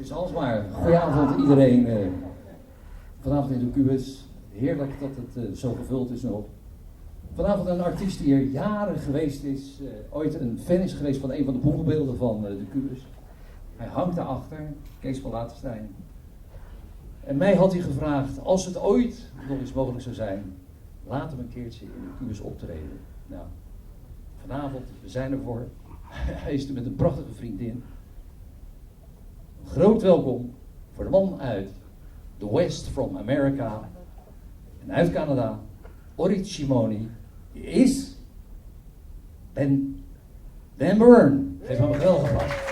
is alsmaar. Goedenavond iedereen. Vanavond in de QBus. Heerlijk dat het zo gevuld is nog. Vanavond een artiest die er jaren geweest is. Ooit een fan is geweest van een van de boegbeelden van de QBus. Hij hangt daarachter. Kees Palatestein. En mij had hij gevraagd, als het ooit nog eens mogelijk zou zijn, laat hem een keertje in de QBus optreden. Nou, vanavond, we zijn ervoor. Hij is er met een prachtige vriendin. Groot welkom voor de man uit The West from America en uit Canada, Orit Shimoni. Die is Bern. Geef hem een geweldig applaus.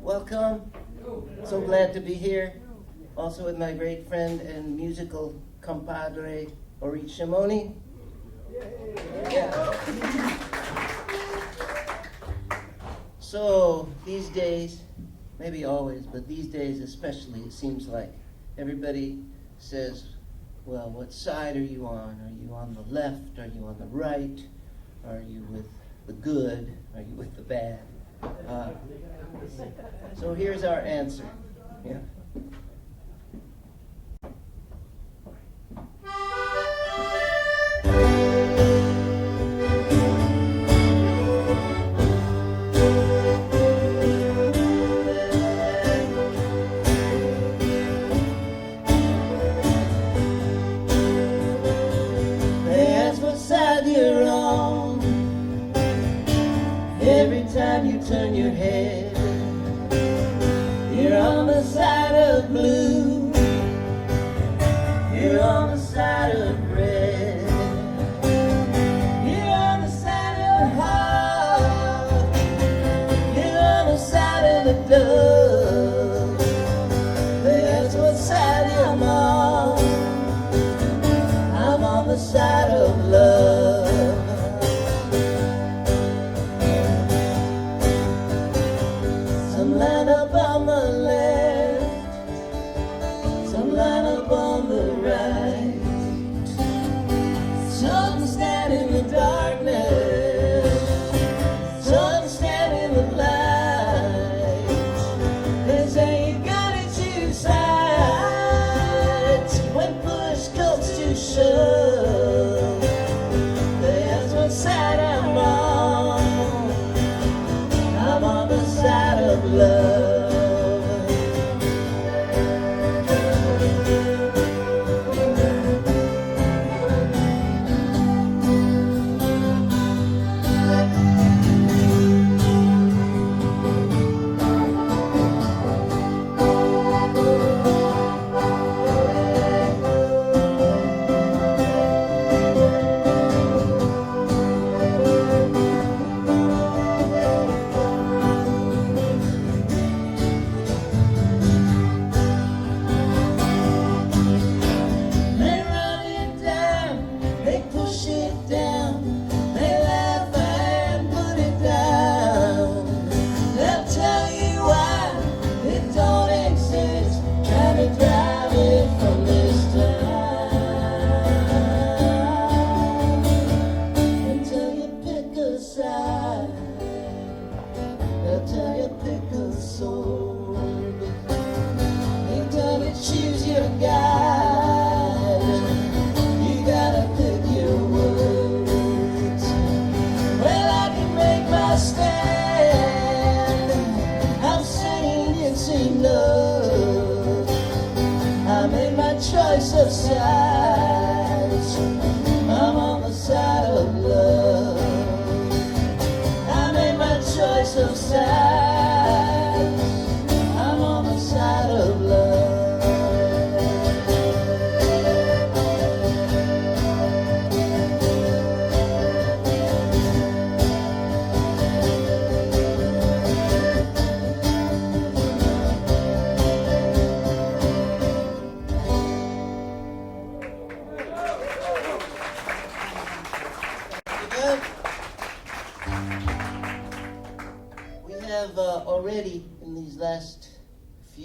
Welcome. So glad to be here. Also with my great friend and musical compadre, Orit Shimoni. Yeah. So these days, maybe always, but these days especially, it seems like everybody says, well, what side are you on? Are you on the left? Are you on the right? Are you with the good? Are you with the bad? So here's our answer. Yeah. They ask what side you're on. Every time you turn your head, you're on the side of blue, you're on the side of red, you're on the side of heart, you're on the side of the dove. That's what side I'm on the side of love. Some line up on the left, some line up on the right. Some stand in the darkness, some stand in the light. They say you gotta choose sides when push comes to shove. That's what side I'm on the side of love. Choice of sides, I'm on the side of love. I made my choice of sides, I'm on the side of love.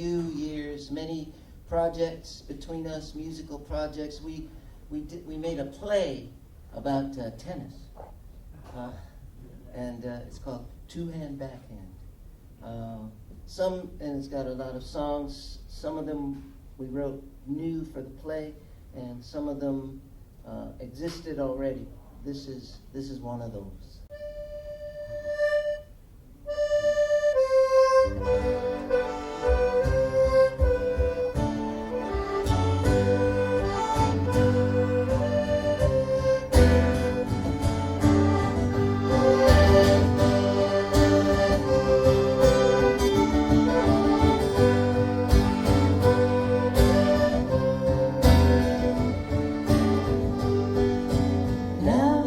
few years, many projects between us, musical projects. We made a play about tennis, and it's called Two-Hand Backhand. And it's got a lot of songs. Some of them we wrote new for the play, and some of them existed already. This is one of those. Now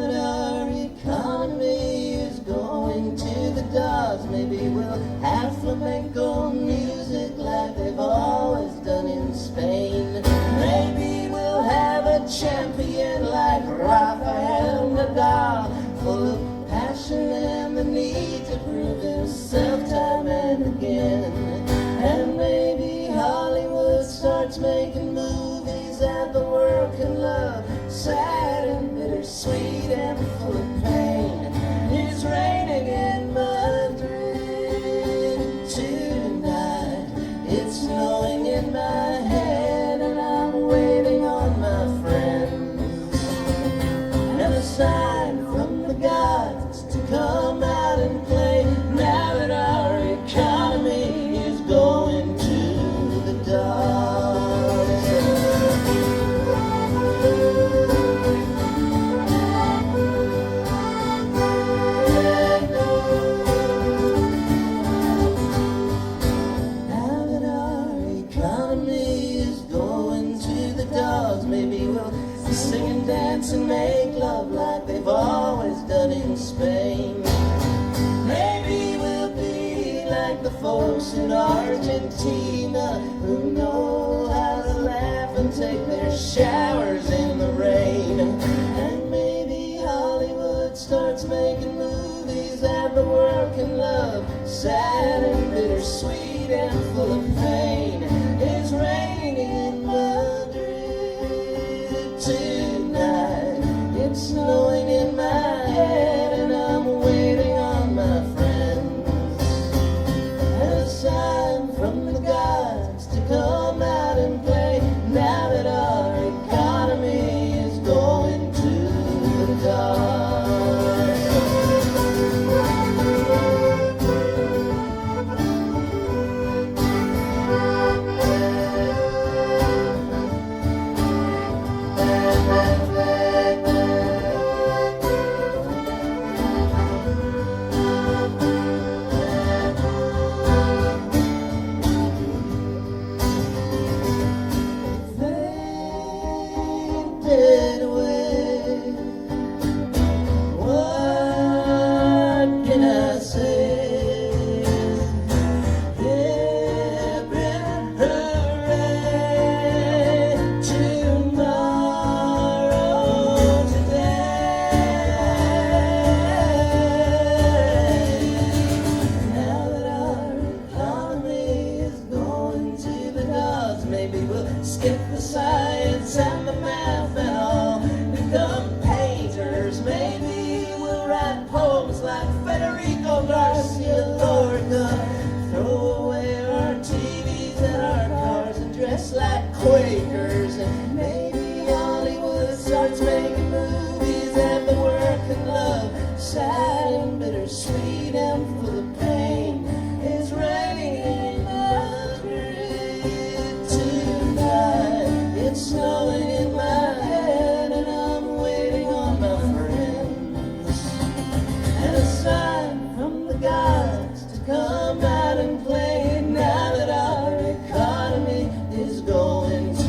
that our economy is going to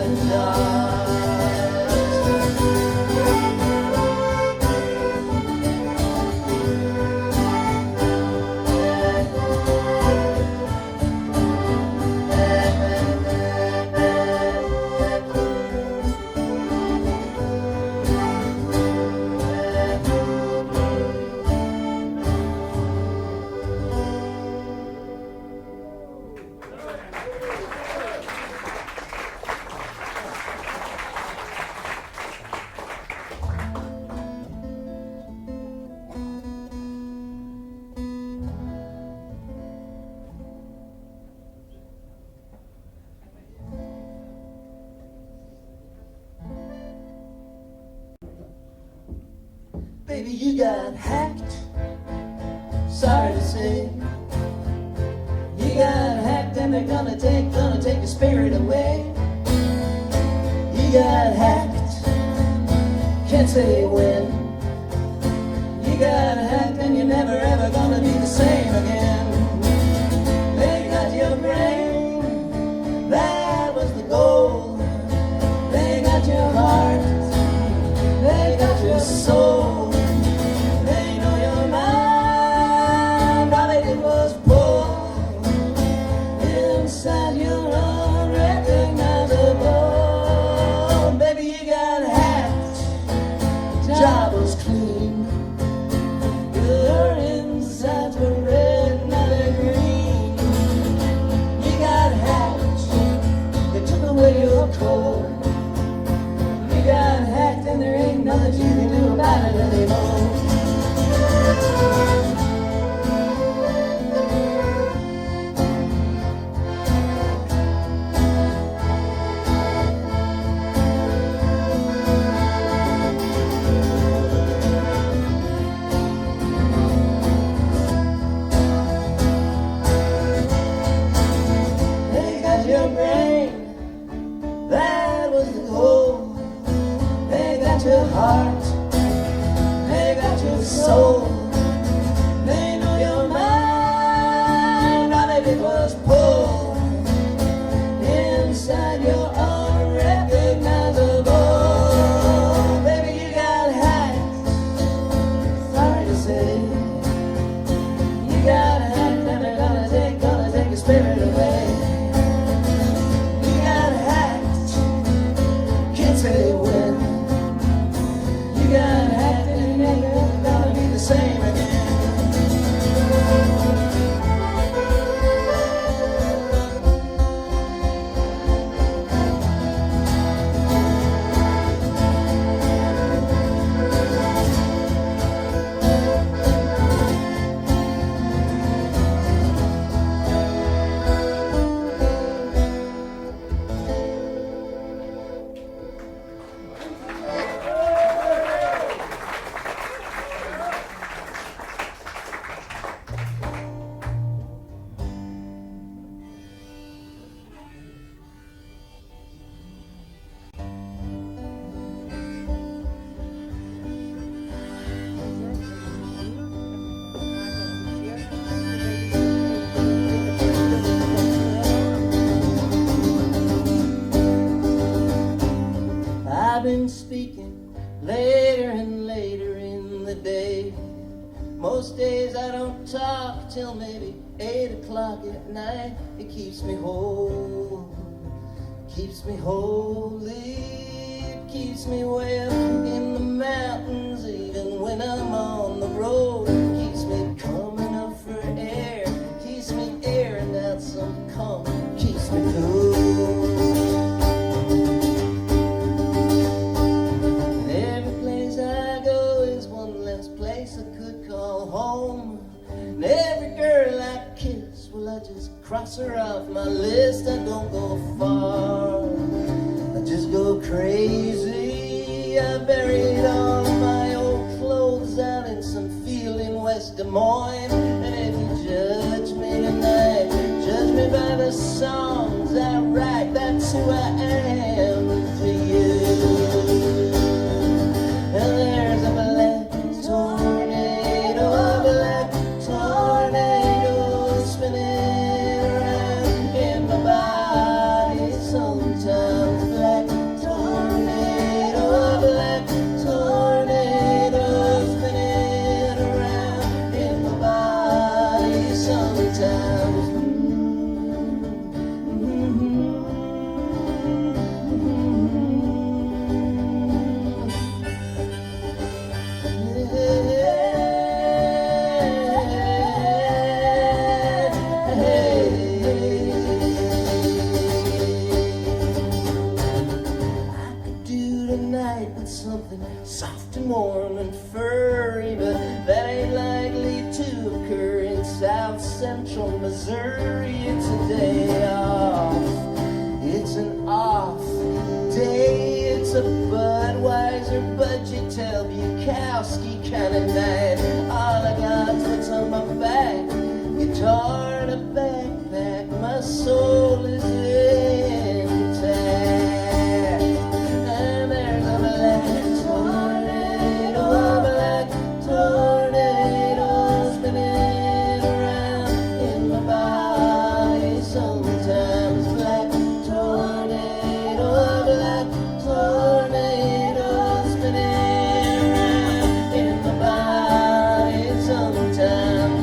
the dark. Baby, you got hacked. Sorry to say, you got hacked, and they're gonna take your spirit away. You got hacked, can't say when. You got hacked, and you're never ever gonna be the same again. They got your brain, that was the goal. They got your heart, they got your soul. Inside your unrecognizable. Baby, you got hacked. Job was clean. Your insides were red, now they're green. You got hacked. They took away your core. You got hacked, and there ain't nothing you can do about it anymore. Your heart, they got your soul, they know your mind, now that it was pulled inside your unrecognizable. Baby, you got hacked, sorry to say, you got hacked, and they're gonna take your spirit away. You got hacked, can't say when. You got hacked, and you're never gonna be the same again. I've been speaking later and later in the day. Most days I don't talk till maybe 8 o'clock at night. It keeps me whole, keeps me holy, it keeps me way up in the mountains. Even when I'm on the road, it keeps me coming up for air, keeps me airing out some calm, keeps me cool. Home. And every girl I kiss, well, I just cross her off my list. I don't go far, I just go crazy. I buried all my old clothes out in some field in West Des Moines. And if you judge me tonight, judge me by the songs I write. That's who I am to you. And there's a black tornado, spinning around in my body. Sometimes black tornado, spinning around in my body. Sometimes soft and warm and furry, but that ain't likely to occur in South Central Missouri. It's a day off, it's an off day, it's a Budweiser Budget Bukowski kind of night. All I got's what's on my back, guitar and a backpack. My soul is intact. And there's a black tornado, a black tornado spinning around in my body. Sometimes black tornado, a black tornado spinning around in my body. Sometimes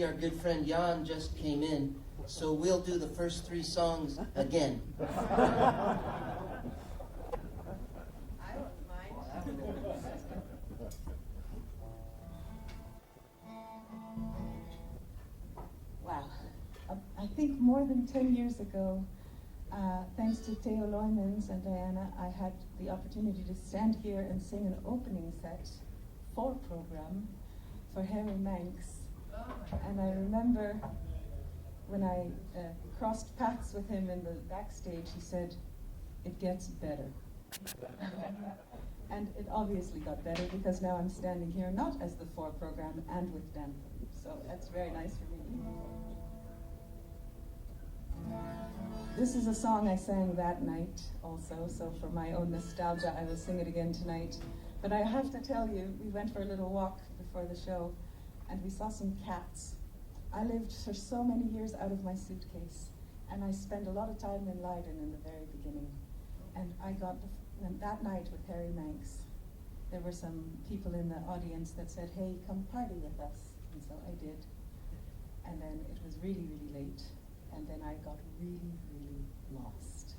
our good friend Jan just came in, so we'll do the first 3 songs again. I don't mind. Wow. I think more than 10 years ago, thanks to Theo Loymans and Diana, I had the opportunity to stand here and sing an opening set for program for Harry Manx. And I remember when I crossed paths with him in the backstage, he said, "It gets better." And it obviously got better because now I'm standing here not as the 4 program and with Dan. So that's very nice for me. This is a song I sang that night also, so for my own nostalgia I will sing it again tonight. But I have to tell you, we went for a little walk before the show and we saw some cats. I lived for so many years out of my suitcase, and I spent a lot of time in Leiden in the very beginning. And I got, that night with Harry Manx, there were some people in the audience that said, "Hey, come party with us." And so I did. And then it was really, really late. And then I got really, really lost.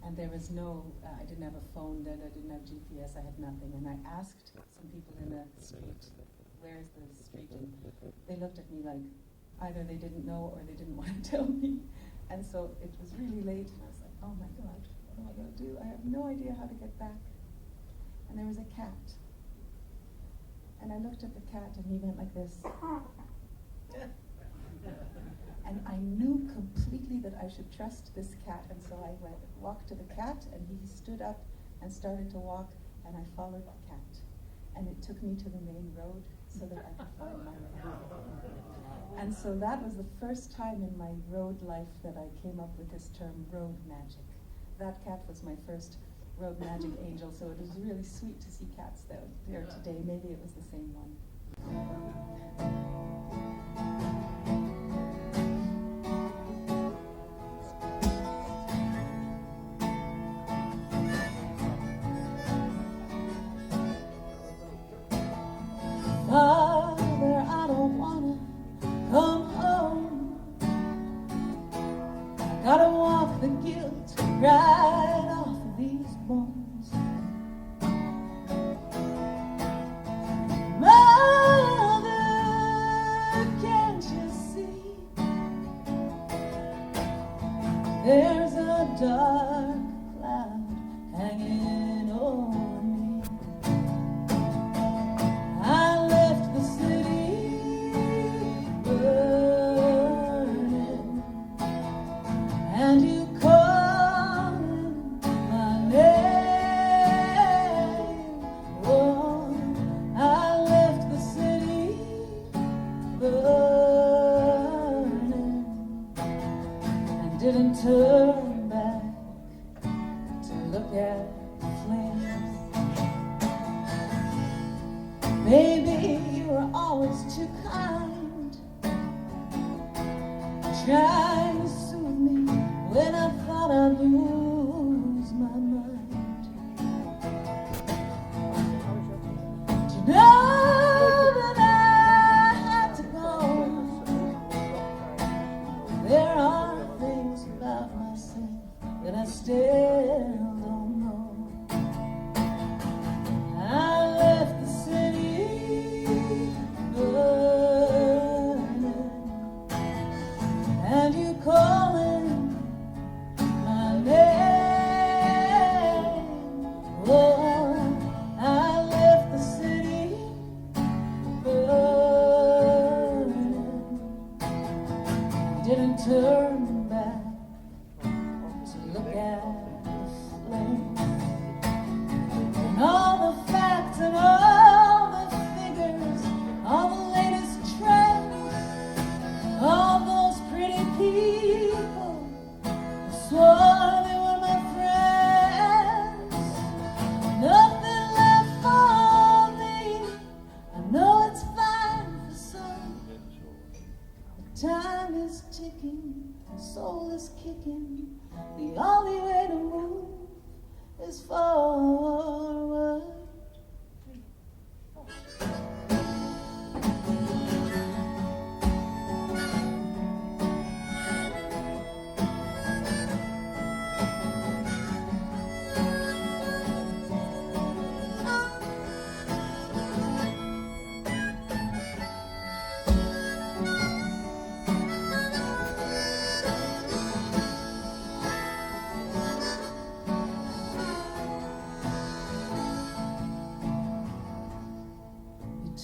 And there was no, I didn't have a phone then, I didn't have GPS, I had nothing. And I asked some people in the street, "Where's the street?" And they looked at me like, either they didn't know or they didn't want to tell me. And so it was really late, and I was like, oh my God, what am I going to do? I have no idea how to get back. And there was a cat. And I looked at the cat, and he went like this. And I knew completely that I should trust this cat, and so I walked to the cat, and he stood up and started to walk, and I followed the cat. And it took me to the main road so that I could find my way. And so that was the first time in my road life that I came up with this term, road magic. That cat was my first road magic angel, so it was really sweet to see cats there today. Maybe it was the same one. Father, I don't wanna come home. Gotta walk the guilt right off of these bones. Mother, can't you see? There's a dark cloud hanging over me. I left the city burning, and you calling my name. Oh, I left the city burning and didn't turn back to look at the flames. Baby, you were always too kind, trying to soothe me when I thought I'd lose my mind. But you know that I had to go. There are things about myself that I still don't know. I left the city burning, and you calling my name. Oh, I left the city burning, didn't turn back to look at the flames. And all the facts and all the figures, all the latest trends, all those pretty people who swore they were my friends. Nothing left for me. I know it's fine for some. But time is ticking, soul is kicking. The only way to move is forward.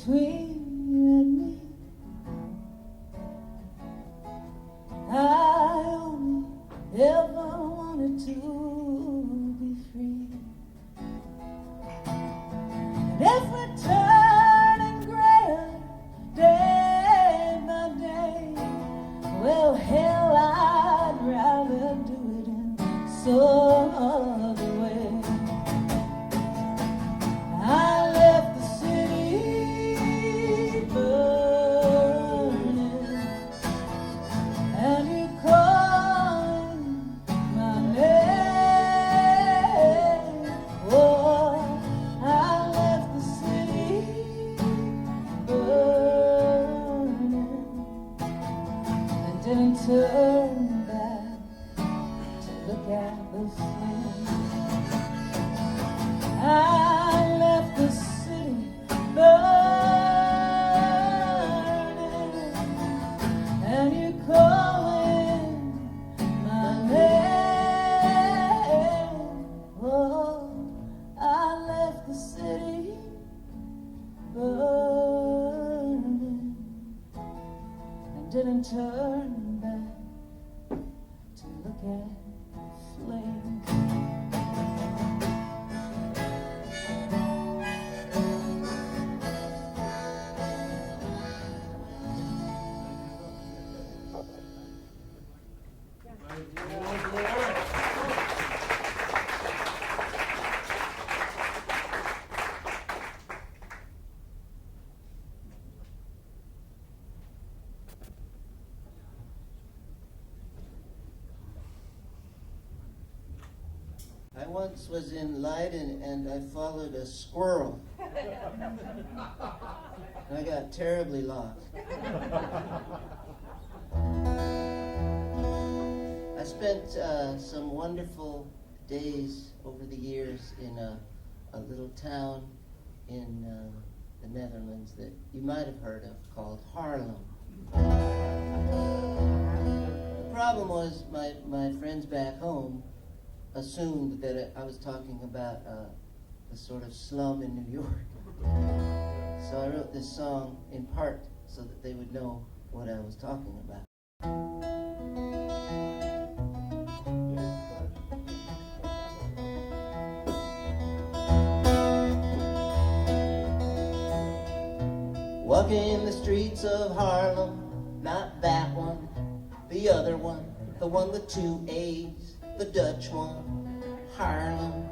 Between you and me, I only ever wanted to be free. And if we're turning grayer day by day, well, hell, I'd rather do it in some other way. I left the city burning, and you calling my name. Oh, I left the city burning and didn't turn back to look at the flames. I left the city burning, didn't turn back to look at the flame. I once was in Leiden and I followed a squirrel. I got terribly lost. I spent some wonderful days over the years in a little town in the Netherlands that you might have heard of called Haarlem. The problem was my friends back home assumed that I was talking about the sort of slum in New York. So I wrote this song in part so that they would know what I was talking about. Walking the streets of Haarlem, not that one, the other one, the one with 2 A's, the Dutch one, Haarlem.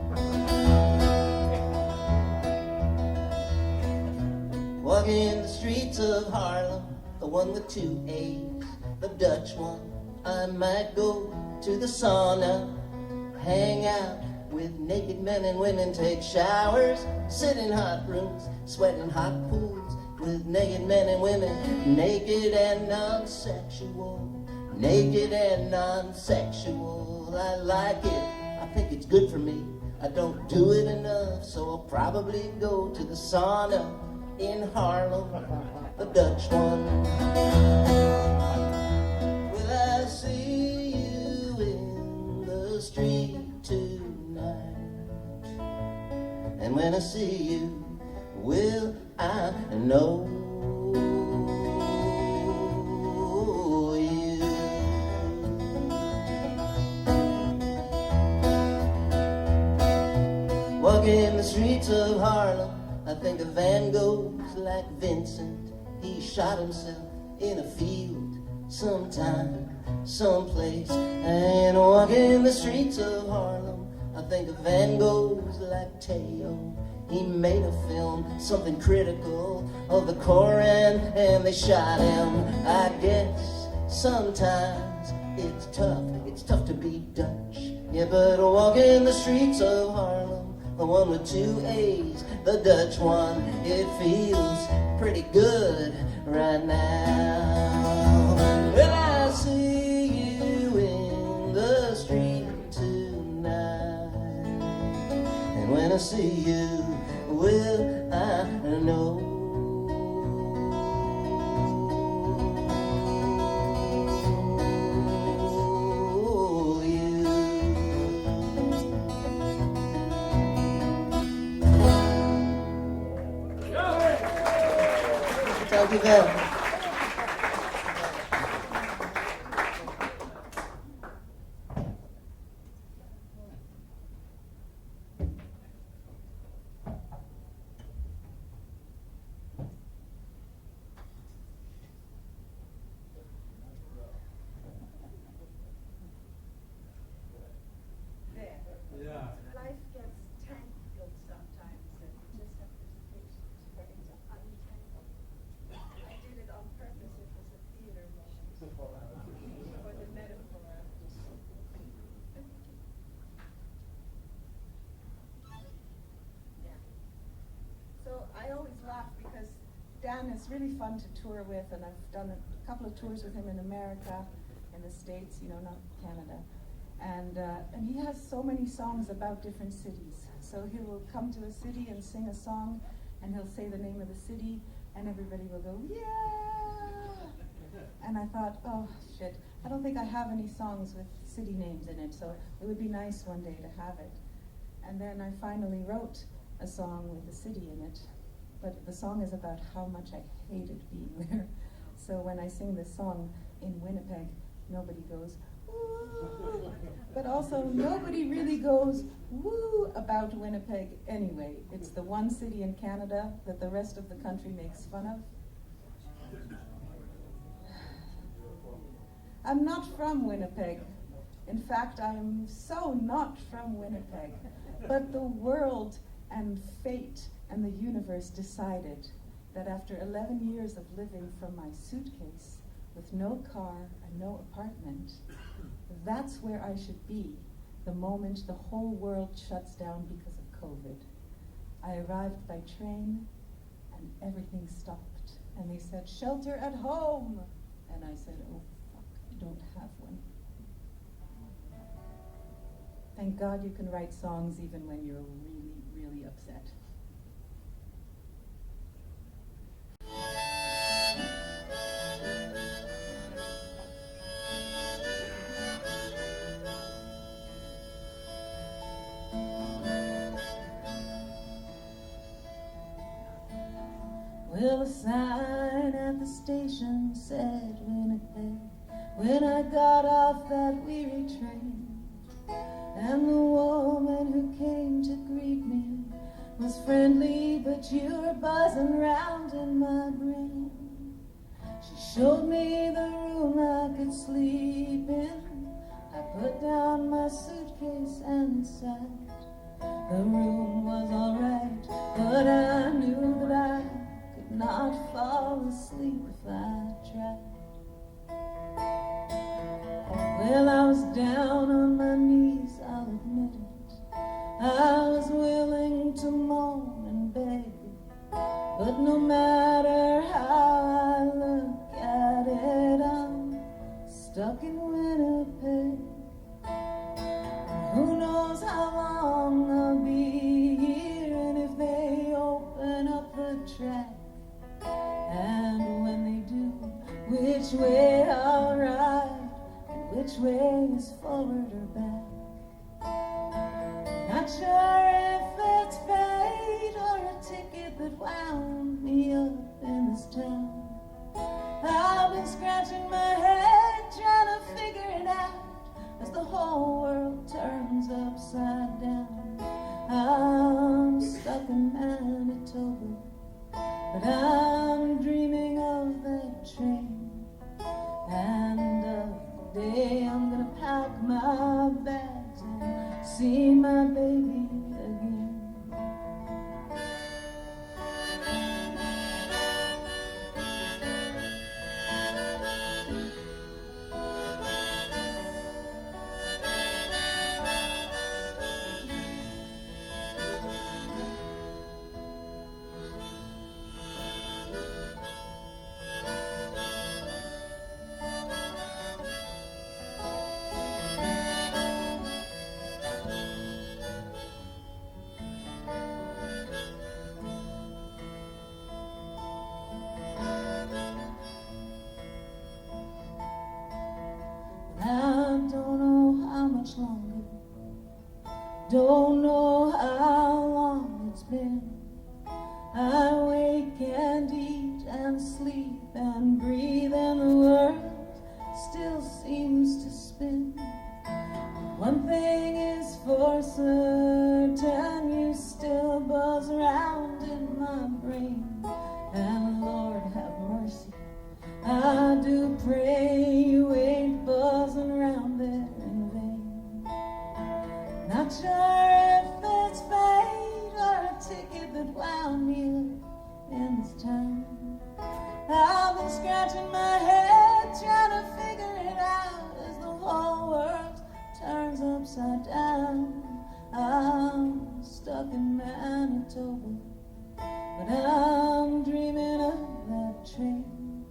Walking the streets of Haarlem, the one with 2 A's, the Dutch one. I might go to the sauna, hang out with naked men and women, take showers, sit in hot rooms, sweat in hot pools with naked men and women, naked and non-sexual, naked and non-sexual. I like it, I think it's good for me. I don't do it enough, so I'll probably go to the sauna in Haarlem, the Dutch one. Will I see you in the street tonight? And when I see you, will I know you? Walking the streets of Haarlem, I think of Van Gogh's like Vincent. He shot himself in a field sometime, someplace. And walking the streets of Haarlem, I think of Van Gogh's like Teo. He made a film, something critical of the Koran, and they shot him. I guess sometimes it's tough to be Dutch. Yeah, but walking the streets of Haarlem, the one with 2 A's, the Dutch one, it feels pretty good right now. Will I see you in the street tonight? And when I see you, will I know you? Thank you very much. Life gets tangled sometimes, and you just have to be patient for it to untangle. I did it on purpose. It was a theater moment for the metaphor. Yeah. So I always laugh because Dan is really fun to tour with, and I've done a couple of tours with him in America, in the States, not Canada. And he has so many songs about different cities. So he will come to a city and sing a song, and he'll say the name of the city, and everybody will go, yeah! And I thought, oh, shit, I don't think I have any songs with city names in it, so it would be nice one day to have it. And then I finally wrote a song with a city in it, but the song is about how much I hated being there. So when I sing this song in Winnipeg, nobody goes, woo, but also nobody really goes, woo, about Winnipeg anyway. It's the one city in Canada that the rest of the country makes fun of. I'm not from Winnipeg. In fact, I'm so not from Winnipeg. But the world and fate and the universe decided that after 11 years of living from my suitcase with no car and no apartment, that's where I should be the moment the whole world shuts down because of COVID. I arrived by train and everything stopped. And they said, shelter at home. And I said, oh, fuck, I don't have one. Thank God you can write songs even when you're really, really upset. Well, a sign at the station said Winnipeg when I got off that weary train. And the woman who came to greet me was friendly, but you were buzzing round in my brain. She showed me the room I could sleep in. I put down my suitcase and sat. The room was alright, but I knew that I could not fall asleep if I tried. Well, I was down on my knees, I'll admit it. I was willing to moan and beg, but no matter how I look at it, I'm stuck in Winnipeg. And who knows how long I'll be here, and if they open up the track, and when they do, which way I'll ride, which way is forward or back. Not sure if it's fate or a ticket that wound me up in this town. I've been scratching my head trying to figure it out as the whole world turns upside down. I'm stuck in Manitoba, but I'm dreaming of that train and of day I'm gonna pack my bags and see my baby again. Don't know how long it's been. I wake and eat and sleep and breathe, and the world still seems to spin. One thing is for certain, you still buzz around in my brain. And Lord have mercy, I do pray you ain't buzzing around there in vain. Not sure if it's fate or a ticket that wound me up in this town. I've been scratching my head trying to figure it out as the whole world turns upside down. I'm stuck in Manitoba, but I'm dreaming of that train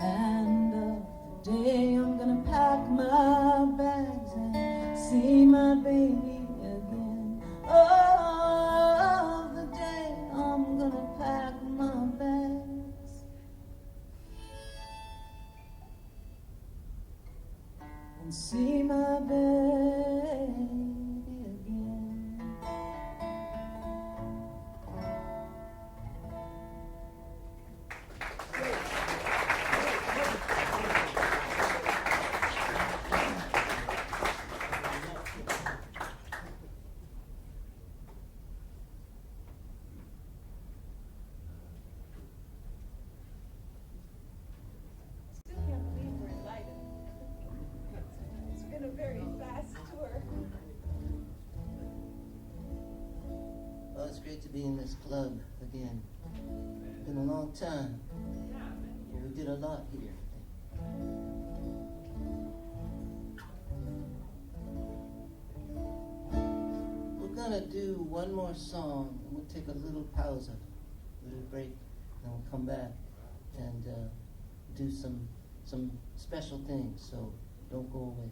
and of the day I'm gonna pack my bags and see my baby again. Oh, the day I'm gonna pack my bags and see my baby again. to be in this club again. It's been a long time. But we did a lot here. We're gonna do one more song. We'll take a little pause, a little break, and we'll come back and do some special things. So don't go away.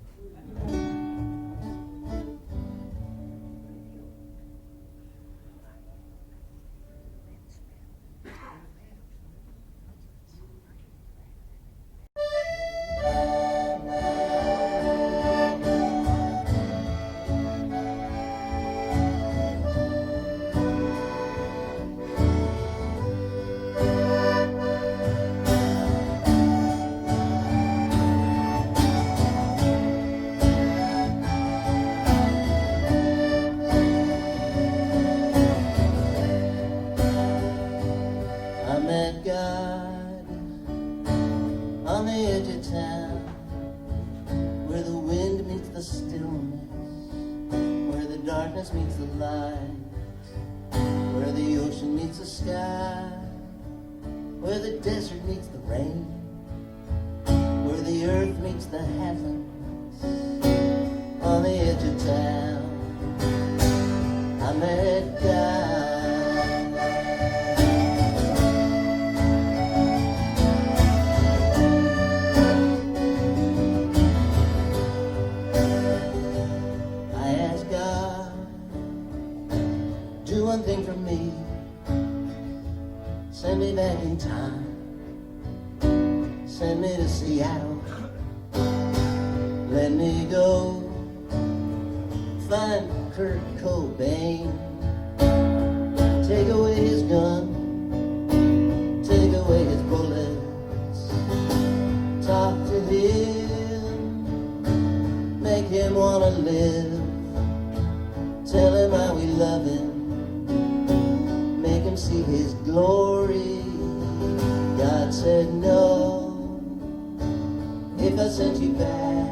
Meets the light, where the ocean meets the sky, where the desert meets the rain, where the earth meets the heavens. On the edge of town, I met God. One thing for me, send me back in time, send me to Seattle, let me go find Kurt Cobain, take away his gun, take away his bullets, talk to him, make him wanna live, tell him how we love him, see his glory. God said no. If I sent you back,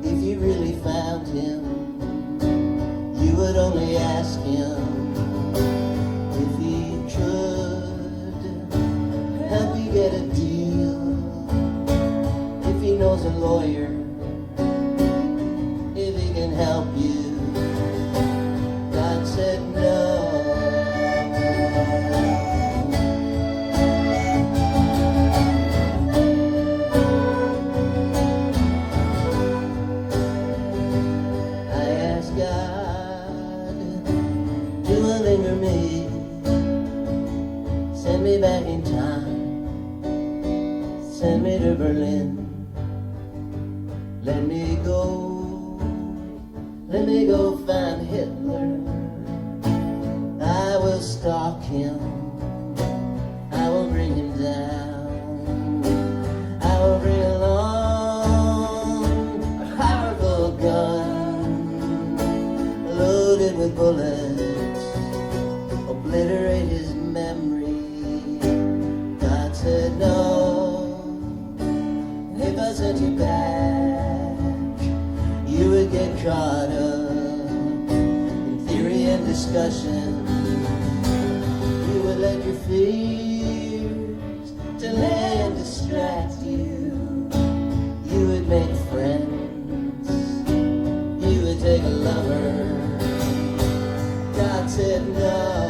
if you really found him, you would only ask him if he could help you get a deal, if he knows a lawyer, if he can help you. God said no. Send me back in time, send me to Berlin, let me go find Hitler. I will stalk him, I will bring him down, I will bring along a powerful gun, loaded with bullets, obliterate his memory. God said no. If I sent you back, you would get caught up in theory and discussion. You would let your fears delay and distract you. You would make friends, you would take a lover. God said no.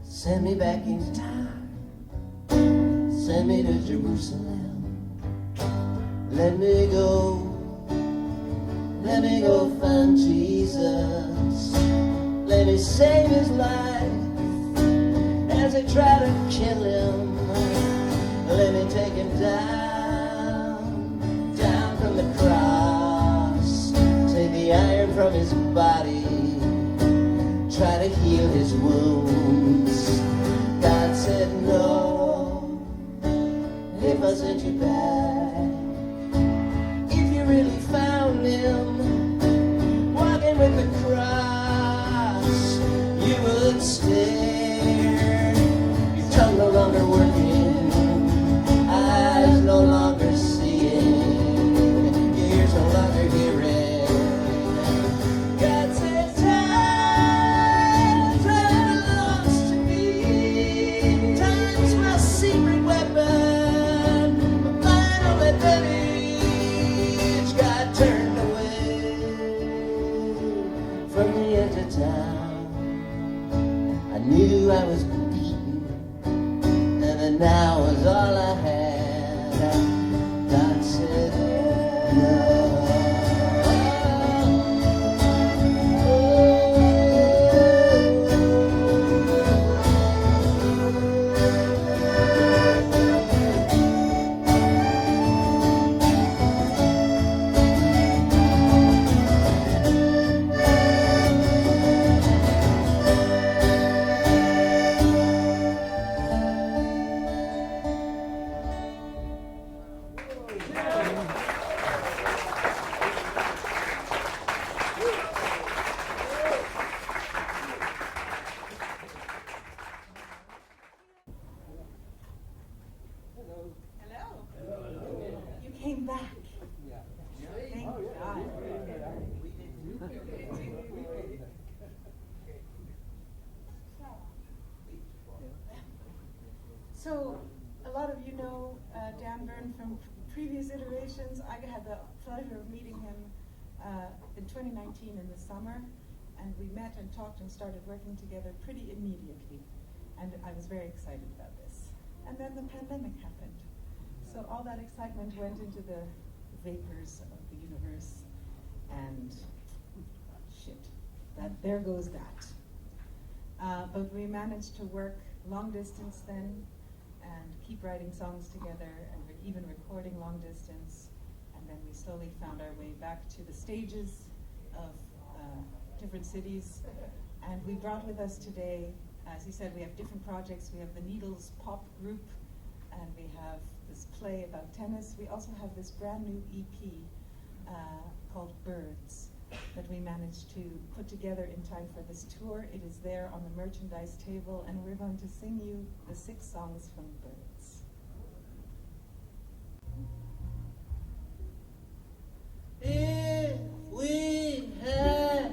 Send me back in time, send me to Jerusalem, let me go find Jesus, let me save his life as they try to kill him, let me take him down from the cross, take the iron from his body, try to heal his wounds. God said no, it wasn't too bad. If you really found him walking with the cross, you would stare. Your tongue no longer working, eyes no longer seeing, your ears no longer hearing. God said time belongs to me. Time's my secret weapon, my final advantage. God turned away from the edge of town. I knew I was beaten, and then now was all I had. God said no. You came back. Thank God. So, a lot of you know Dan Bern from previous iterations. I had the pleasure of meeting him in 2019 in the summer, and we met and talked and started working together pretty immediately. And I was very excited about this. And then the pandemic happened. So all that excitement went into the vapors of the universe, and shit, there goes that. But we managed to work long distance then, and keep writing songs together, and even recording long distance. And then we slowly found our way back to the stages of different cities. And we brought with us today, as he said, we have different projects. We have the Needles pop group, and we have this play about tennis. We also have this brand new EP called Birds that we managed to put together in time for this tour. It is there on the merchandise table, and we're going to sing you the 6 songs from Birds. If we had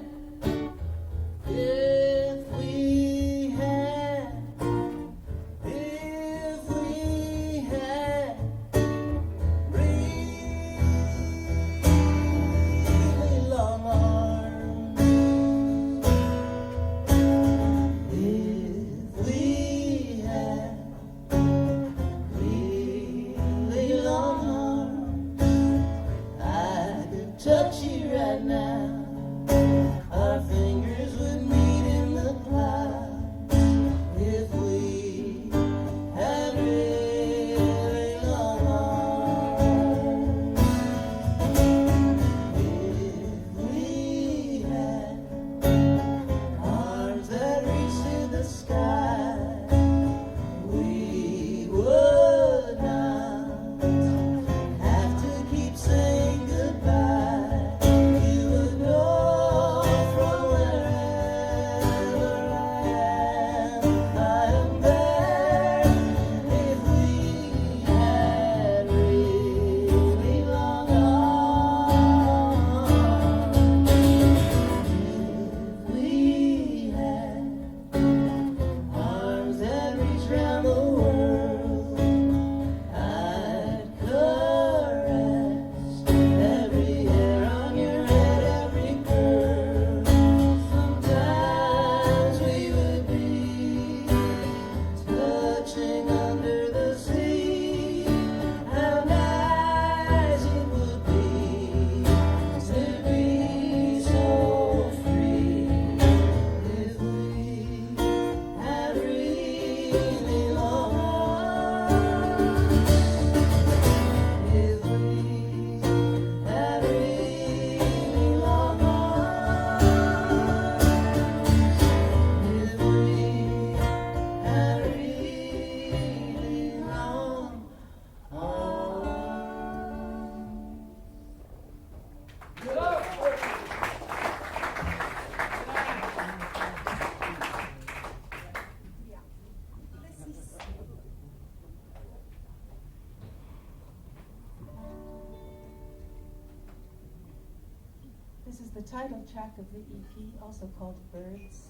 the title track of the EP, also called Birds.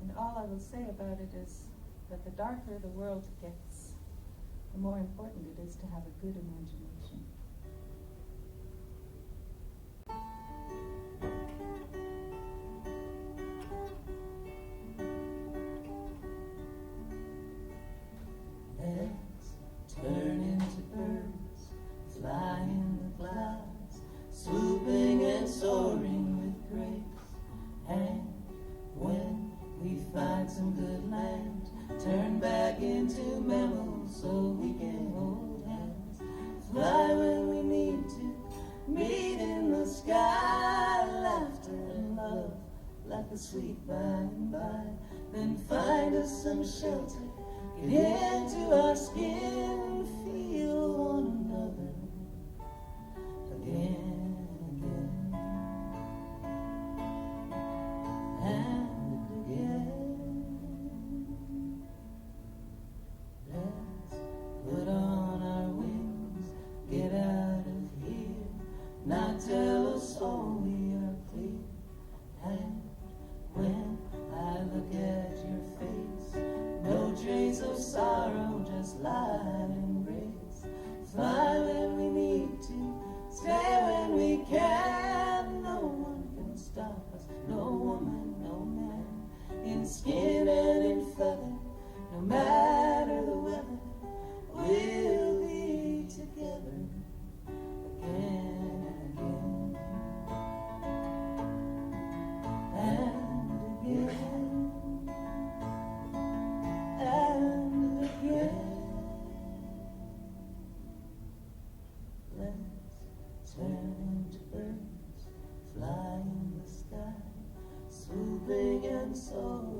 And all I will say about it is that the darker the world gets, the more important it is to have a good imagination. Let's turn into birds, fly in the clouds, swooping and soaring with grace. And when we find some good land, turn back into mammals so we can hold hands. Fly when we need to, meet in the sky, laughter and love like a sweet by and by. Then find us some shelter, get into our skin, feel one another again and again. Let's put on our wings, get out of here, not tell us all we are clear. And when I look at your face, no trace of sorrow, just light and grace. Fly when we need to, stay when we can. No one can stop us, no woman, no man, in skin and in feather. No matter the weather, we'll be together again and again and again and again. Let's turn into birds, fly in the sky, swooping and soaring.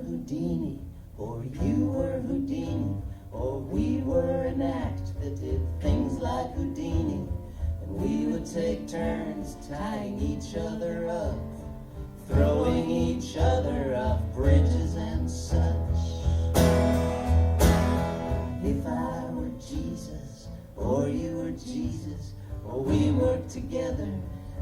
Houdini, or you were Houdini, or we were an act that did things like Houdini, and we would take turns tying each other up, throwing each other off bridges and such. If I were Jesus, or you were Jesus, or we worked together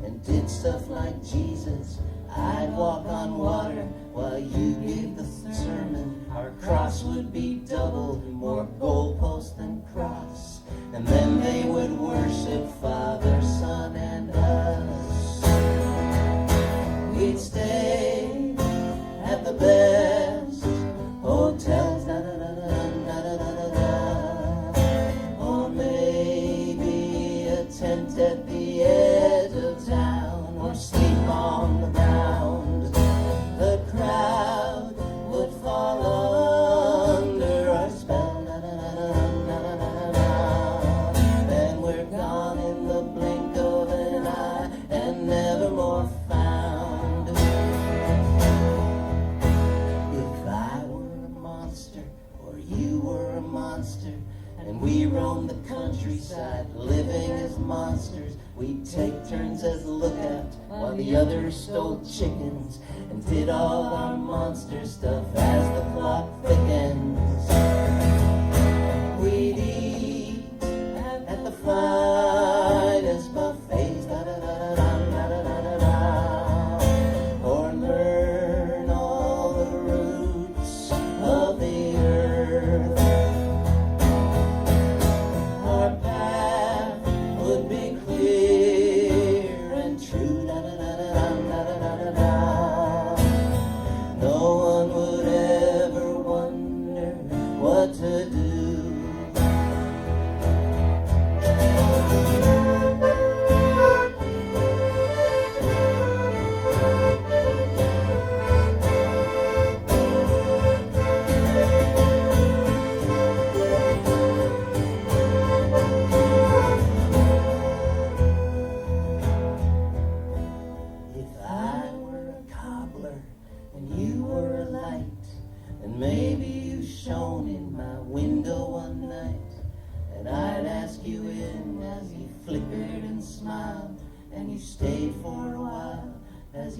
and did stuff like Jesus, I'd walk on water while you gave the sermon. Our cross would be double, more goalpost than cross, and then they would worship Father, Son, and us. We'd stay at the best hotels, or maybe a tent at the edge of town, or sleep on the ground. The crowd would fall under our spell, then we're gone in the blink of an eye and never more found. If I were a monster, or you were a monster, and we roamed the countryside living as monsters, we'd take turns as lookout while the others stole chickens and did all our monster stuff as the plot thickens. We'd eat at the finest buffets, or learn all the roots of the earth.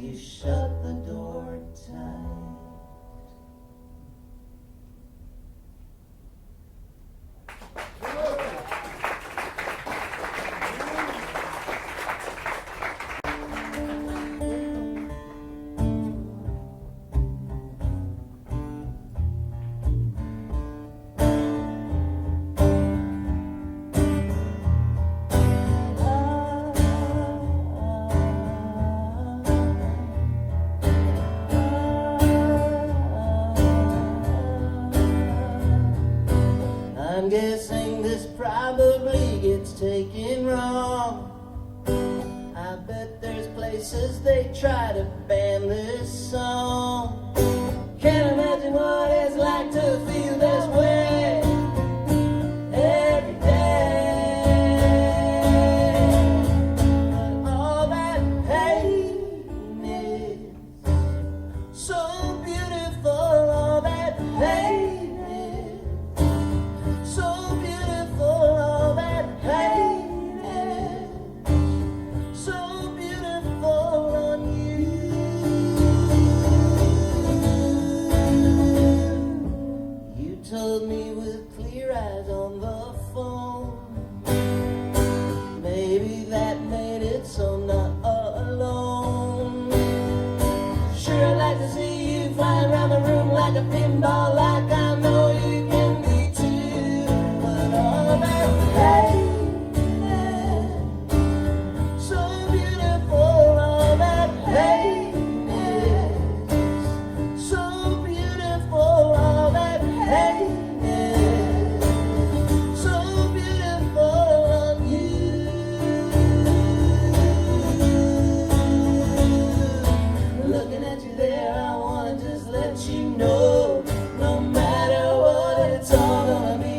you shut the door tight. I'm guessing this probably gets taken wrong. I bet there's places they try to ban this song. Can't imagine what it's like to feel this way every day. But all that pain is so beautiful, all that pain. So beautiful, all that pain is so beautiful on you. You told me with clear eyes on the phone, maybe that made it so not alone. Sure, I'd like to see you flying around the room like a pinball, like I know you can be too. All that pain is so beautiful, all that pain is so beautiful, all that pain is so beautiful on you. Looking at you there, I wanna just let you know, no matter what, it's all gonna be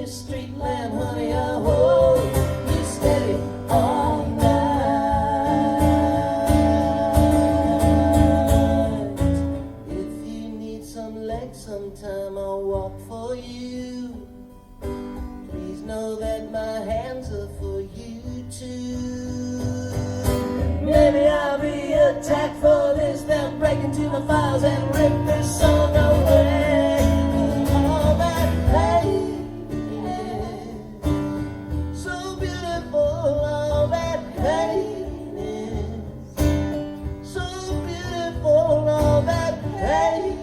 street lamp, honey, I hold you steady all night. If you need some legs sometime, I'll walk for you. Please know that my hands are for you too. Maybe I'll be attacked for this, they'll break into my files and rip this song away. All that pain, all that pain is so beautiful, all that pain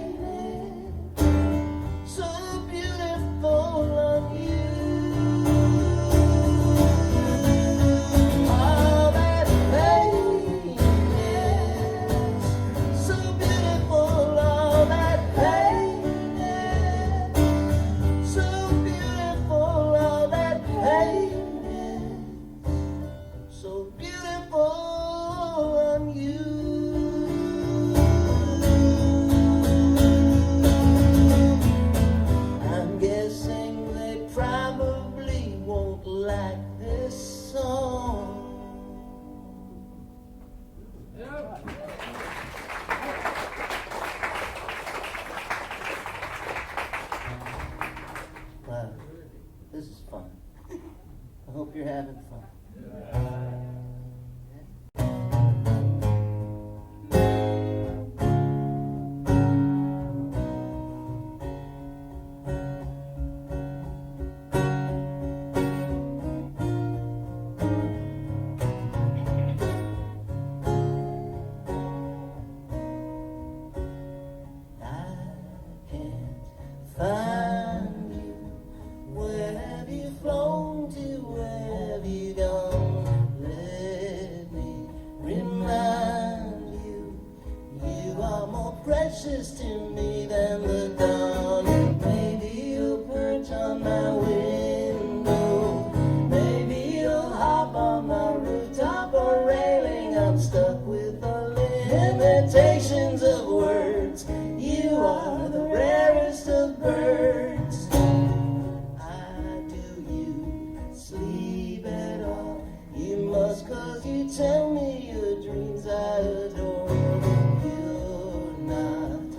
is so beautiful on you. All that pain is so beautiful, all that pain is so beautiful, all that pain so beautiful on you. I'm guessing they probably won't like this song. Wow, this is fun. I hope you're having fun. Find you. Where have you flown to? Where have you gone? Let me remind you, you are more precious to me than the dawn. Maybe you'll perch on my window, maybe you'll hop on my rooftop or railing. I'm stuck with the limitations of words. You are the rarest of birds. Do you sleep at all? You must, 'cause you tell me your dreams I adore. You're not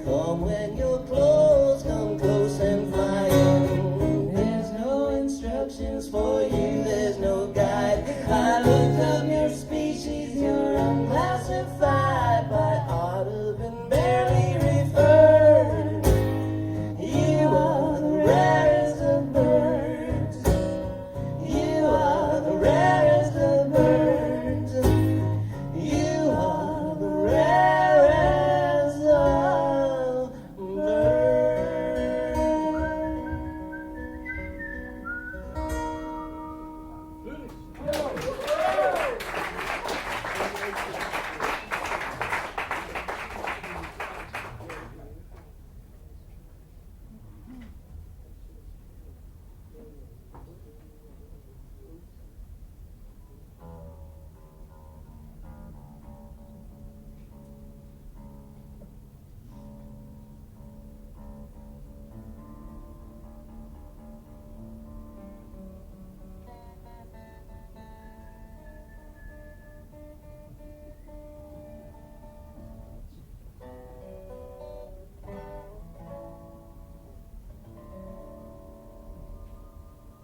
home when your clothes come close and flying. There's no instructions for you, there's no guide. I looked up your species, you're unclassified, by ought have been barely referred. You are the rarest of birds. You are the rarest of birds. You are the rarest of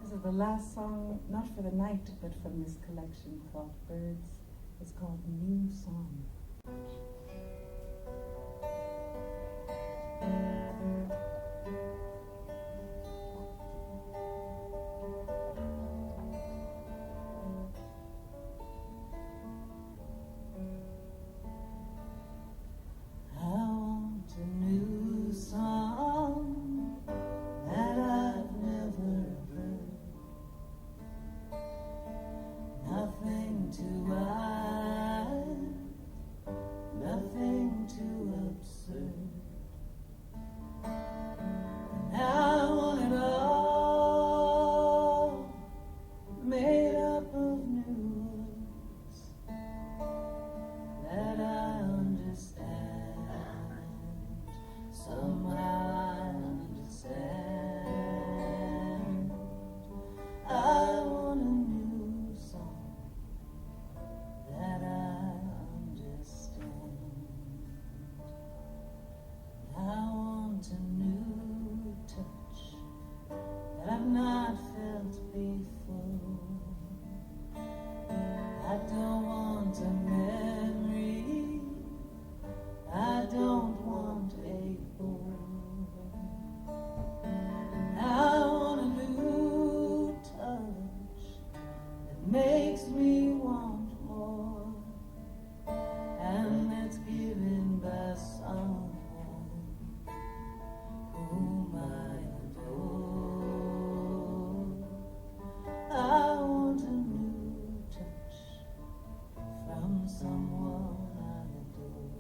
This is the last song, not for the night, but from this collection called Birds. It's called New Song. I want a new song that I've never heard. Nothing too wide, nothing too absurd. And I want it all made up of new words that I understand. Somehow I understand. I want a new song that I understand. I want a new touch that I've not felt before. I don't want a memory, I don't want a bore. I want a new touch that makes me want more, and that's given by someone whom I adore. I want a new touch from someone I adore.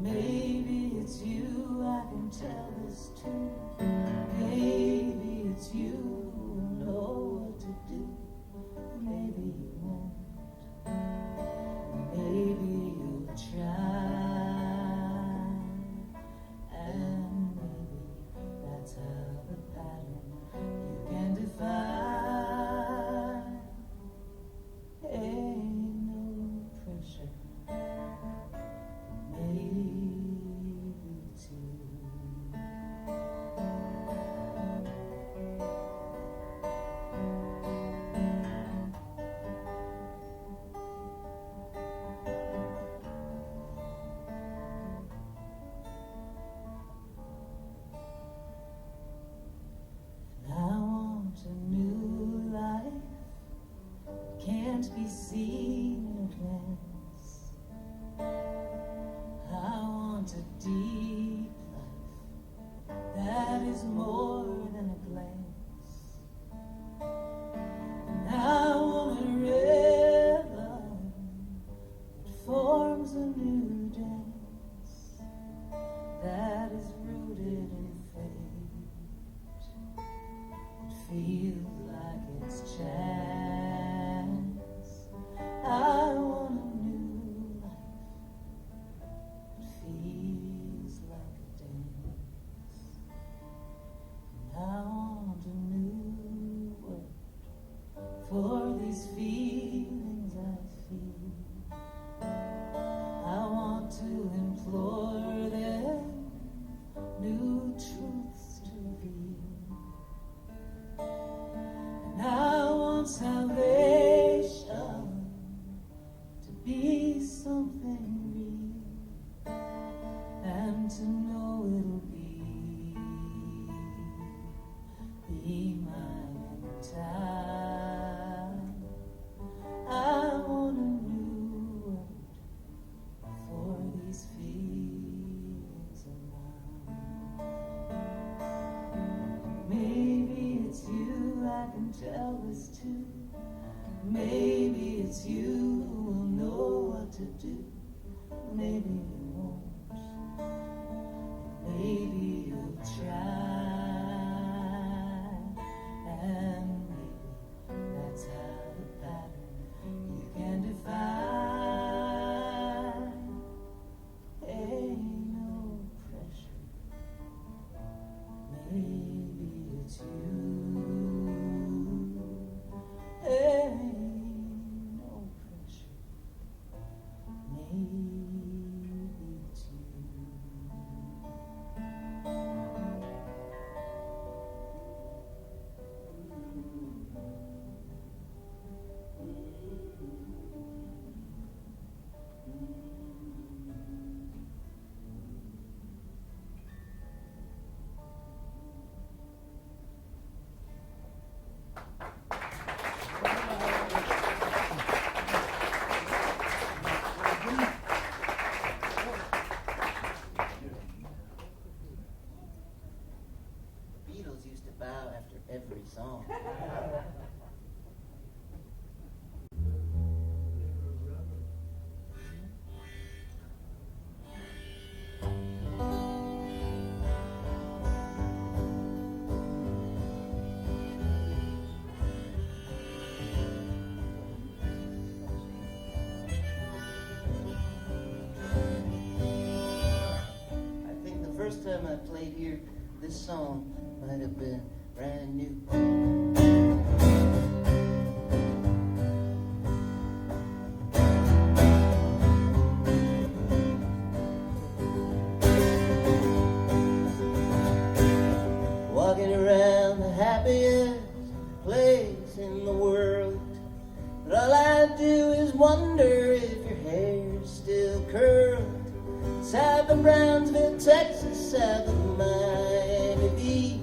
Maybe it's you I can tell this to. Maybe it's you who know what to do. Maybe you won't. Maybe you'll try. And maybe that's how the pattern you can define. Ain't no pressure. Maybe it's you. I want a new life, can't be seen in a glance. I want a deep life that is more than a glance. And I want a rhythm that forms a new dance that is rooted in fate. It feels like it's chance. I want a new life that feels like a dance. And I want a new word for these feelings I feel. I want do. Maybe you won't. Maybe you'll try. And maybe that's how the pattern you can define. Ain't no pressure. Maybe it's you. Ain't no pressure. Maybe it's you. Beatles used to bow after every song. I think the first time I played here, this song might have been brand new. Walking around the happiest place in the world, but all I do is wonder if your hair's still curled. South of Brownsville, Texas, south of Miami Beach.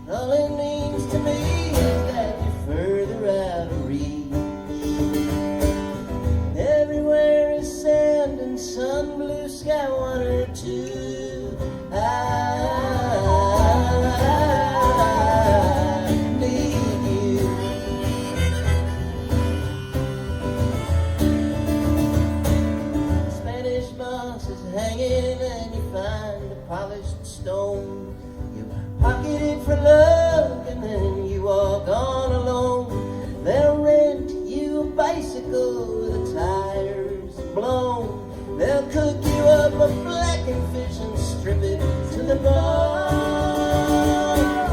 All it means to me is that you're further out of reach. Everywhere is sand and sun, blue sky, one or two. I need you. Spanish moss is hanging and you find a polished stone. You pocket it for love and then you walk on alone. They'll rent you a bicycle with the tires blown. They'll cook you up a blackened fish and strip it to the bone.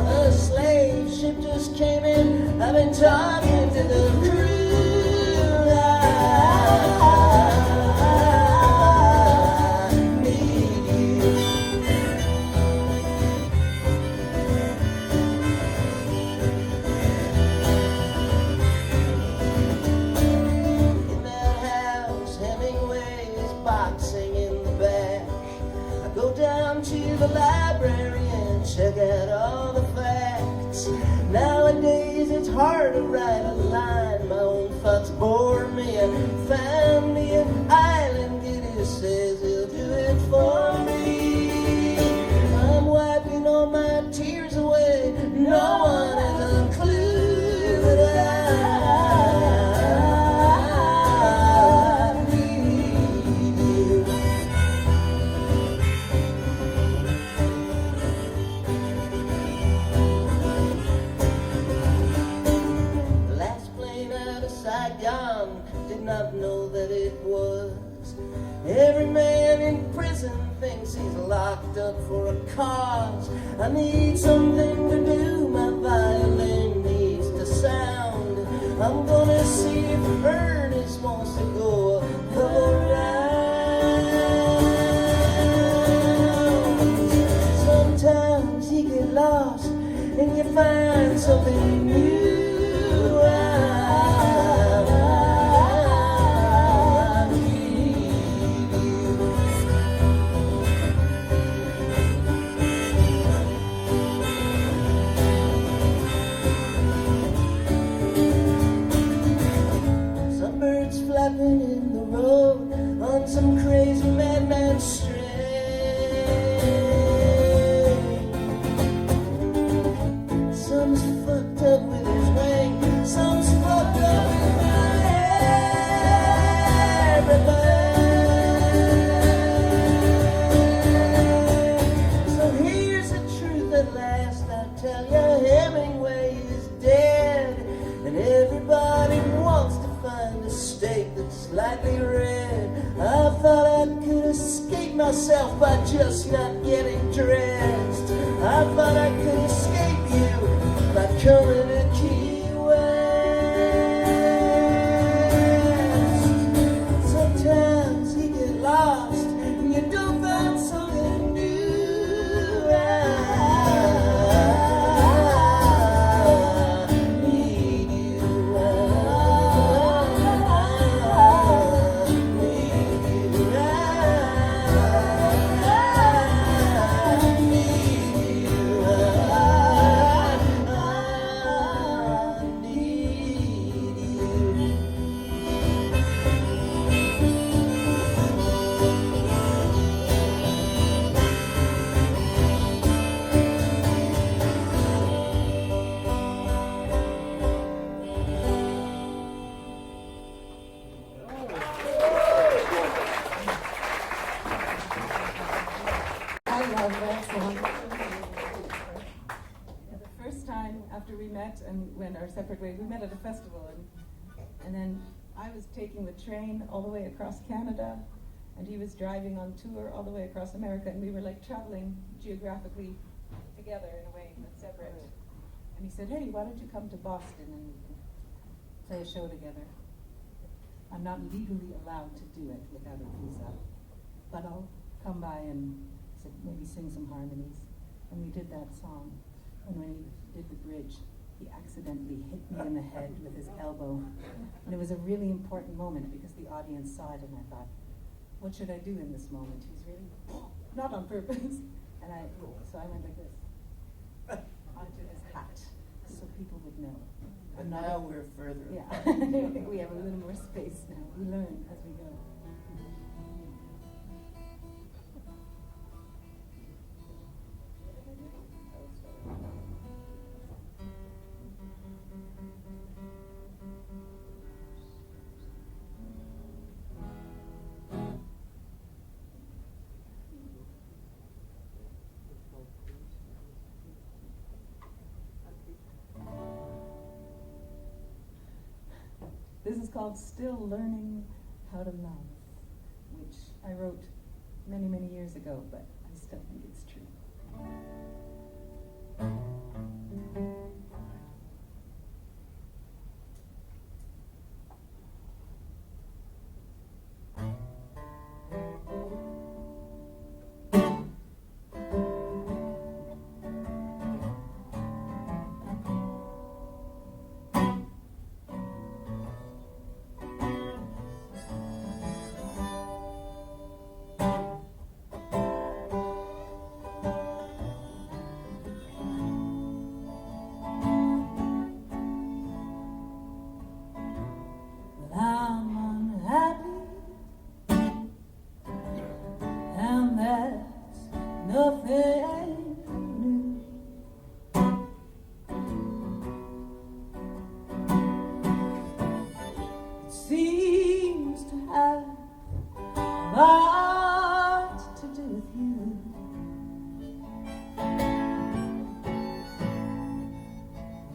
A slave ship just came in, I've been talking to the crew. I need you. In that house, Hemingway is boxing in the back. I go down to the library and check out all the facts. Nowadays it's hard to write a line. My own thoughts bore me. I found me an island kid who says he'll do it for me. I'm wiping all my tears away. No one has a clue that I need you. The last plane out of Saigon, did not know that it was. Every man in prison thinks he's locked up for a cause. I need something to do, my violin needs to sound. I'm gonna see if Ernest wants to go around. Sometimes you get lost and you find something new. I need you. Some birds flapping in the road on some crazy madman's string. Some's fucked up with his wing, some's fucked up with my hair. Everybody myself by just not getting dressed. I thought I could escape you by coming to Key West. Sometimes you get lost and you don't find something new. After we met and went our separate ways, we met at a festival, and then I was taking the train all the way across Canada, and he was driving on tour all the way across America, and we were like traveling geographically together in a way, but separate. And he said, "Hey, why don't you come to Boston and we can play a show together? I'm not legally allowed to do it without a visa, but I'll come by and maybe sing some harmonies." And we did that song. And when he did the bridge, he accidentally hit me in the head with his elbow. And it was a really important moment because the audience saw it, and I thought, what should I do in this moment? He's really, not on purpose. And so I went like this, onto his hat, so people would know. But now we're further Yeah, apart. I think we have a little more space now. We learn as we go. This is called Still Learning How to Love, which I wrote many, many years ago, but I still think it's true.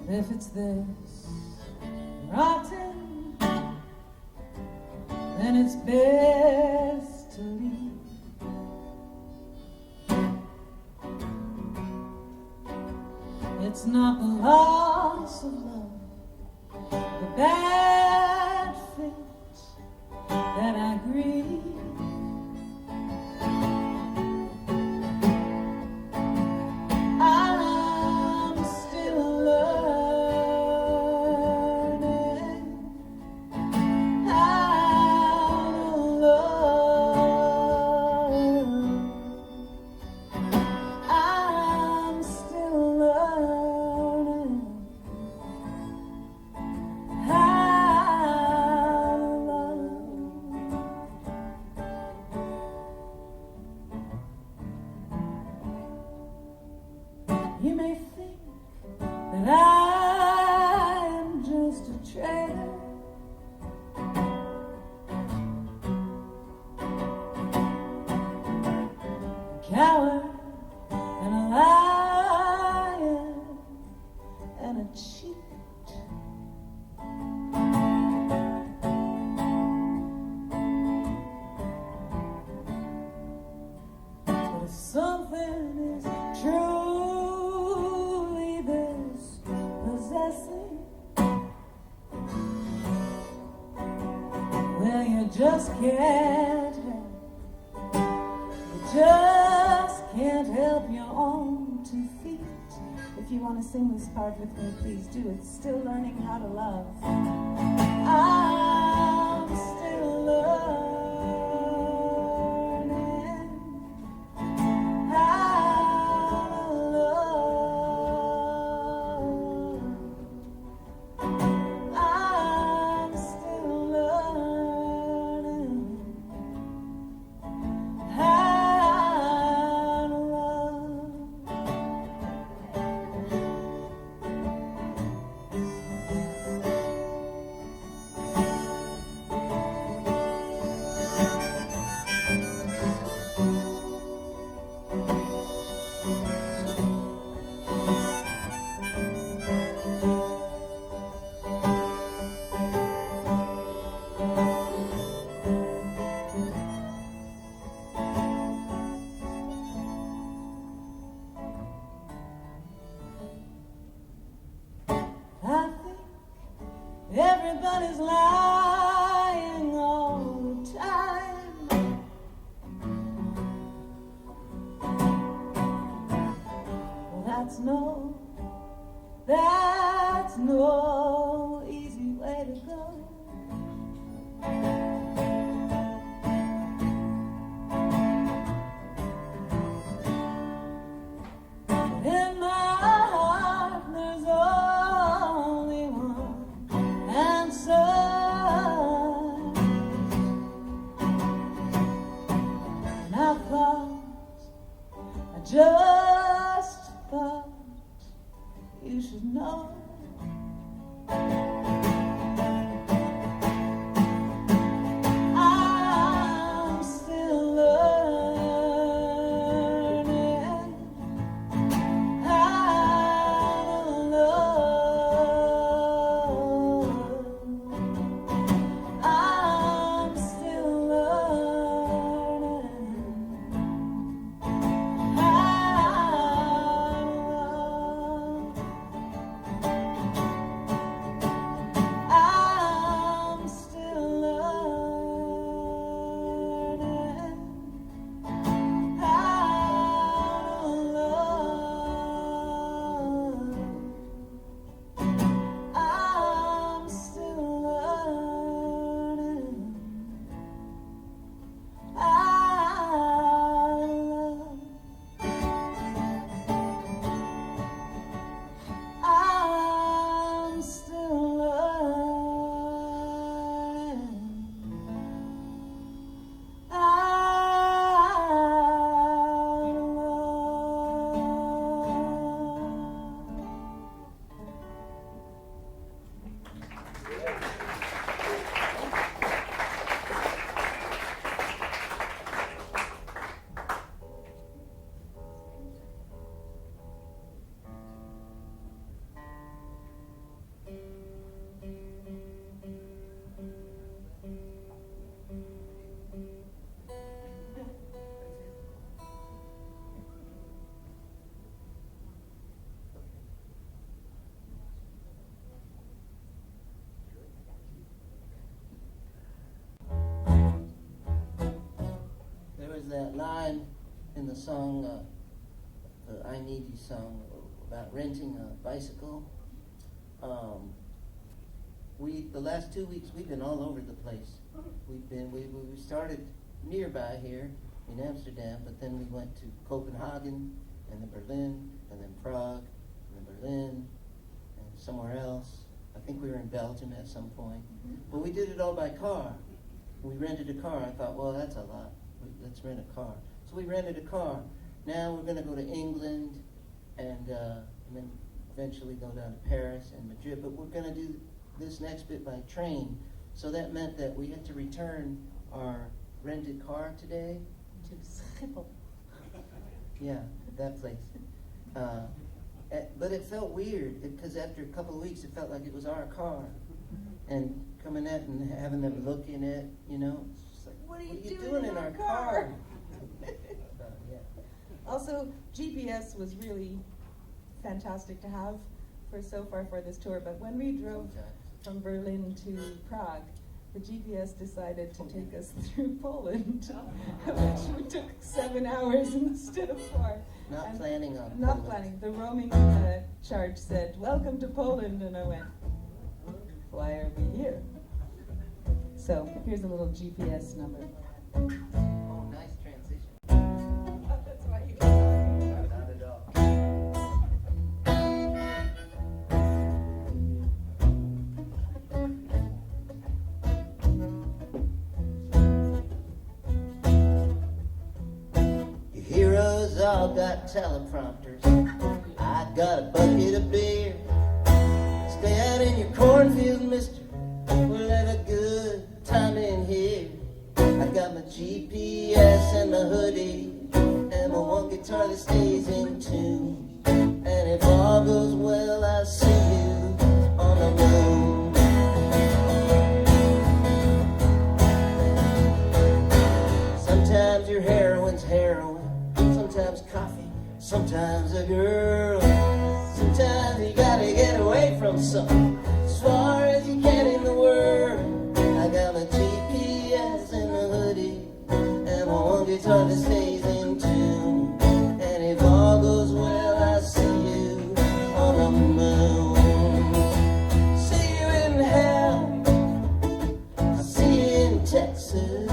If it's this rotten, then it's best to leave. It's not the loss of love, the bad fate that I grieve. if something is truly this possessing, well, you just can't help. You just can't help your own 2 feet. If you want to sing this part with me, please do. It's Still Learning How to Love. I'm still learning how to love. I'm still learning how to love. I think everybody's lying all the time. Well, that's no easy way to go. In my heart, there's only one answer. And I just thought you should know. I'm still learning how to love. I'm still learning how to love. I'm still learning how to love. I'm still learning how to love. I'm still learning how to There was that line in the song, the I Need You song, about renting a bicycle. The last 2 weeks we've been all over the place. We started nearby here in Amsterdam, but then we went to Copenhagen, and then Berlin, and then Prague, and then Berlin, and somewhere else. I think we were in Belgium at some point. But we did it all by car. We rented a car. I thought, well, that's a lot. Let's rent a car. So we rented a car. Now we're going to go to England and then eventually go down to Paris and Madrid. But we're going to do this next bit by train. So that meant that we had to return our rented car today. To Schiphol. Yeah, that place. But it felt weird because after a couple of weeks it felt like it was our car. And coming in and having them look in it, you know, it's just like, what are you doing in our car? Yeah. Also, GPS was really fantastic to have for so far for this tour, but when we drove from Berlin to Prague, the GPS decided to take us through Poland, which took 7 hours instead of 4. Not planning on Not Poland. planning. The roaming charge said, "Welcome to Poland," and I went, "Why are we here?" So here's a little GPS number. Oh, nice transition. That's why you Not at all. Your heroes all got teleprompters. I got a bucket of beer. Stay out in your cornfield, mister. We'll have a good time in here. I got my GPS and my hoodie, and my one guitar that stays in tune. And if all goes well, I'll see you on the moon. Sometimes your heroin's heroin, sometimes coffee, sometimes a girl. Sometimes you gotta get away from something as far as you can in the world. I got my GPS and my hoodie, and my one guitar that stays in tune. And if all goes well, I'll see you on the moon. See you in hell, I'll see you in Texas,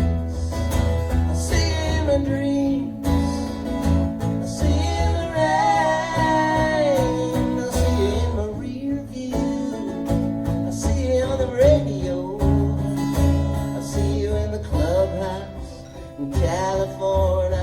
I'll see you in my dreams, I'll see you in the rain, I'll see you in my rear view, I'll see you on the radio, I'll see you in the clubhouse in California.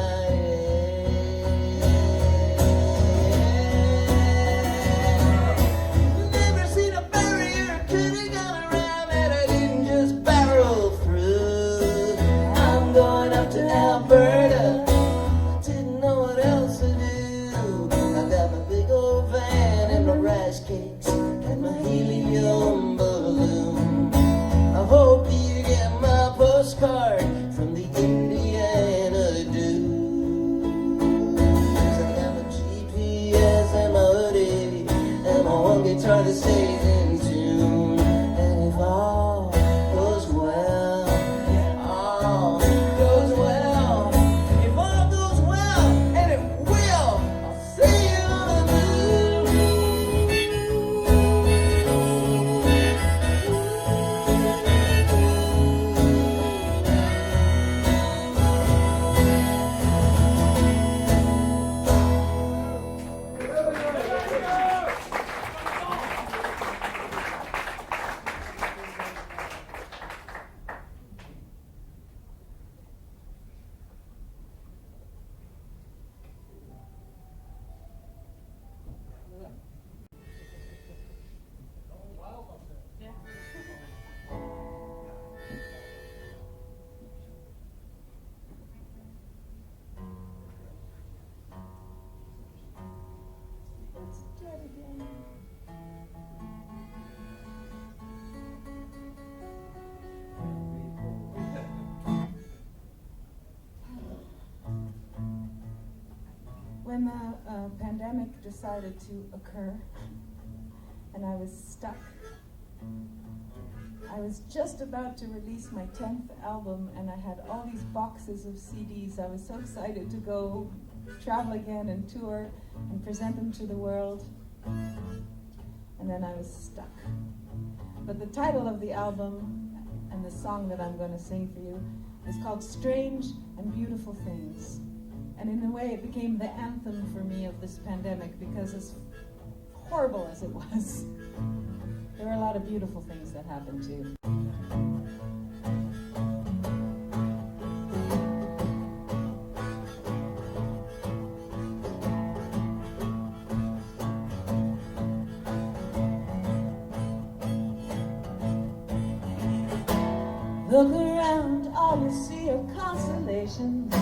Never seen a barrier could've gone around that I didn't just barrel through. I'm going up to Alberta, I didn't know what else to do. I got my big old van and my rice cakes and my helium balloon. I hope you get my postcard from the Indiana dude. 'Cause I got my GPS and my hoodie and my one guitar that stays in tune. And if all goes well, all goes well, if all goes well, and it will, I'll see you on the When the pandemic decided to occur and I was stuck, I was just about to release my 10th album and I had all these boxes of CDs. I was so excited to go travel again and tour and present them to the world. And then I was stuck. But the title of the album and the song that I'm going to sing for you is called Strange and Beautiful Things. And in a way, it became the anthem for me of this pandemic because as horrible as it was, there were a lot of beautiful things that happened too. Look around, all you see are constellations,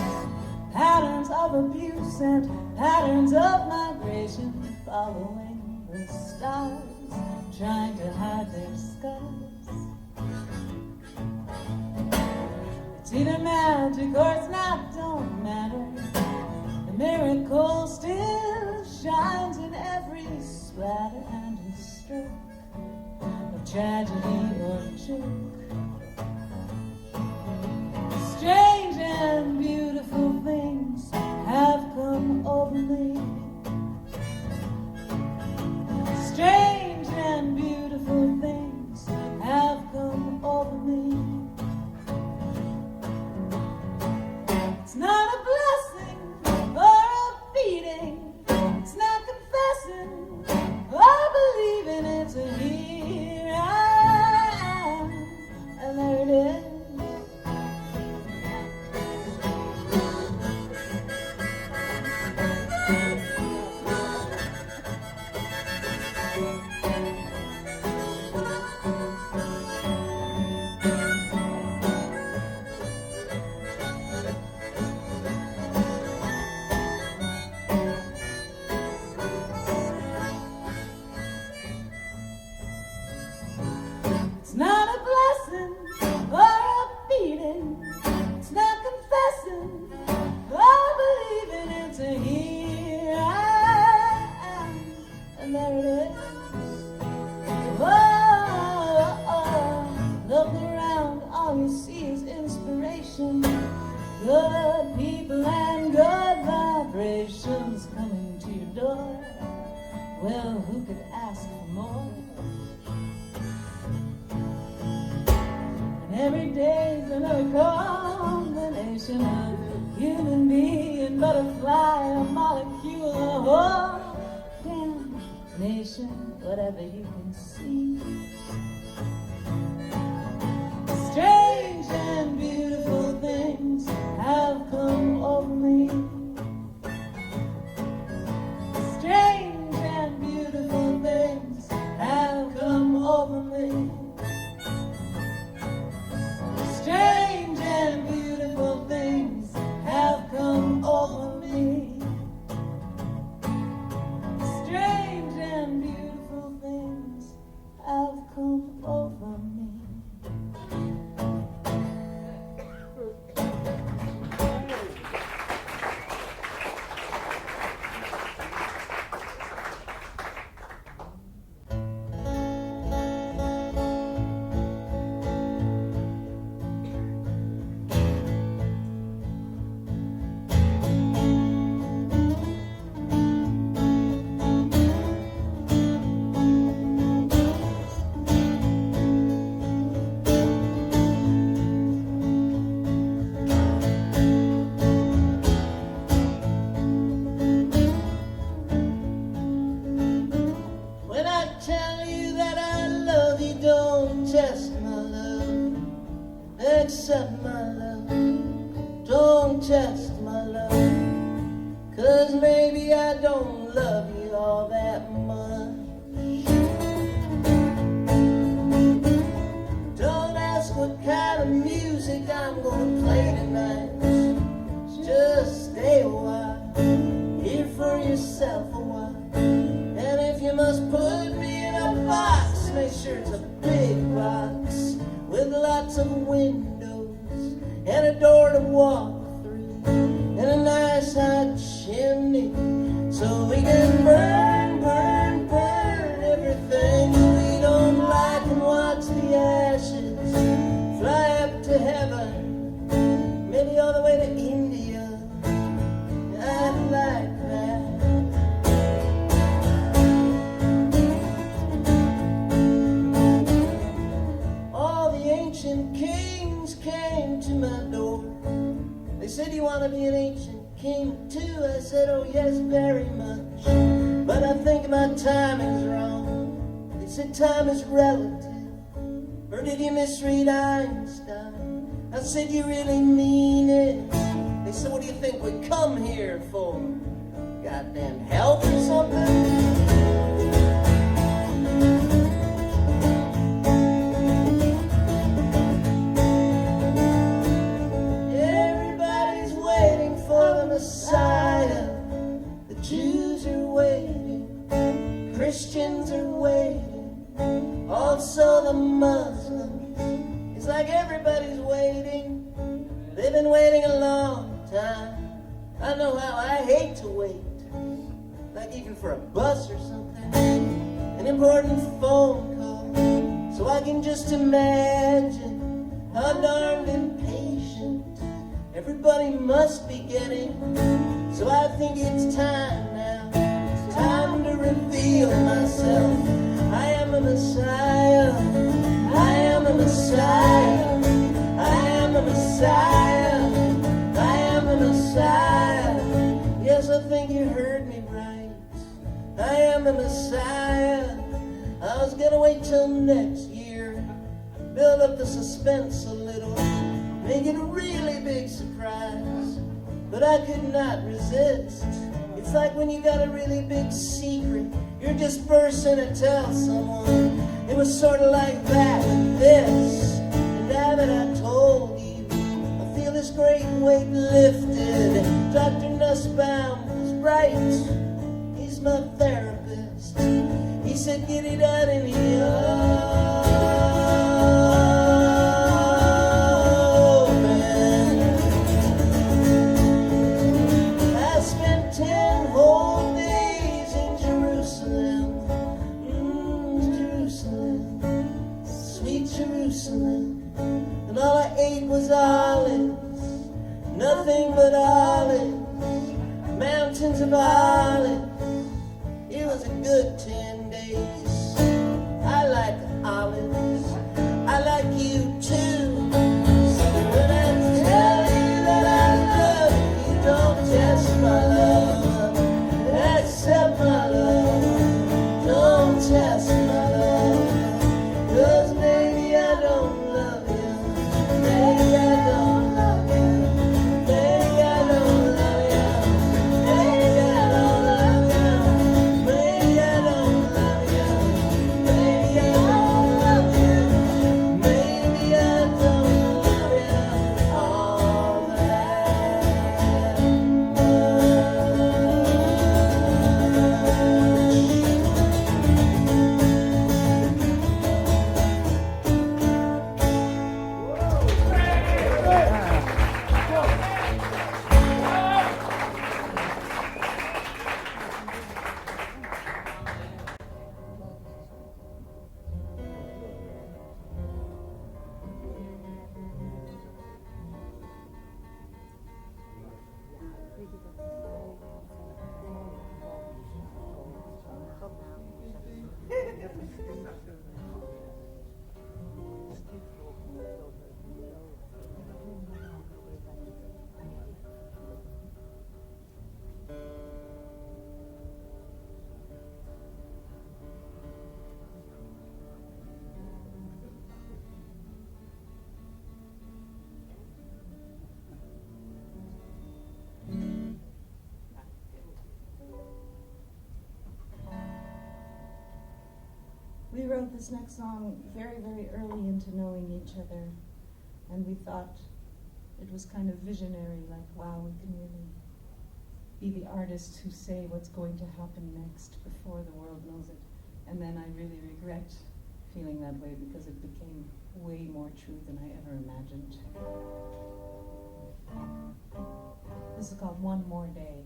patterns of abuse and patterns of migration, following the stars, trying to hide their scars. It's either magic or it's not, don't matter. The miracles say, here I am, and there it is. Look around, all you see is inspiration. Good people and good vibrations coming to your door. Well, who could ask for more? And every day's another combination of human being, butterfly, a molecule, a whole damn nation, whatever you can see. Strange and beautiful things have come over me. Strange and beautiful things have come over me. Strange and beautiful things have come over me. Strange and beautiful things have come over me. Accept my love, don't test my love, 'cause maybe I don't love you all that much. Don't ask what kind of music I'm gonna play tonight. Just stay a while, hear for yourself a while. And if you must put me in a box, make sure it's a big box with lots of windows and a door to walk through, and a nice hot chimney, so we can burn, burn, burn everything we don't like and watch the ashes fly up to heaven, maybe all the way to India. I'd like that. All the ancient kings came to my door. They said, you want to be an ancient king too? I said, oh yes, very much, but I think my timing's wrong. They said time is relative, or did you misread Einstein? I said, you really mean it? They said, what do you think we come here for? Goddamn health or something? Messiah, the Jews are waiting, Christians are waiting, also the Muslims. It's like everybody's waiting. They've been waiting a long time. I know how I hate to wait, like even for a bus or something, an important phone call. So I can just imagine how darned impatient everybody must be getting. So I think it's time now. It's time to reveal myself. I am a Messiah. I am a Messiah. I am a Messiah. I am a Messiah. Yes, I think you heard me right. I am a Messiah. I was gonna wait till next year, build up the suspense a little, make it a really big surprise, but I could not resist. It's like when you got a really big secret, you're just bursting to tell someone. It was sort of like that with this, and now that I told you, I feel this great weight lifted. Dr. Nussbaum was right, he's my therapist. He said, get it out in here. nothing but olives, mountains of olives. It was a good 10 days. I like olives, I like you too. So when I tell you that I love you, don't test my love, accept my love. Don't test my love, 'cause maybe I don't love you, maybe I don't love you, maybe I don't love you, maybe I don't love you, maybe I don't love you, maybe I don't love you, maybe I don't love you all that We wrote this next song very, very early into knowing each other, and we thought it was kind of visionary, like, wow, we can really be the artists who say what's going to happen next before the world knows it. And then I really regret feeling that way because it became way more true than I ever imagined. This is called One More Day.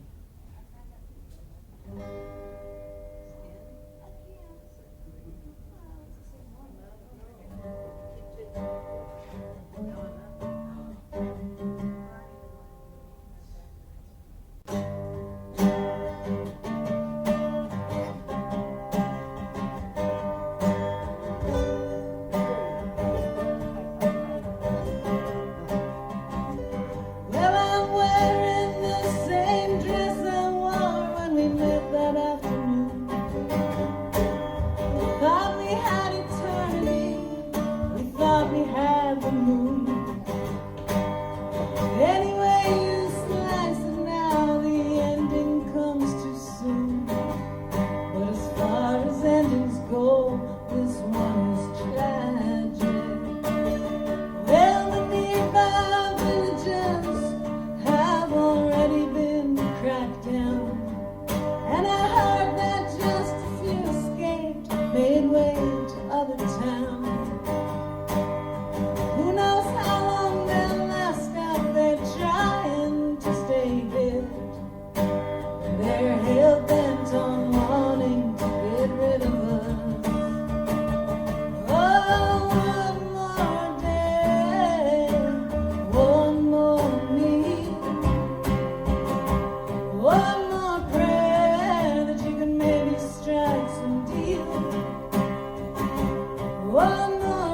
One more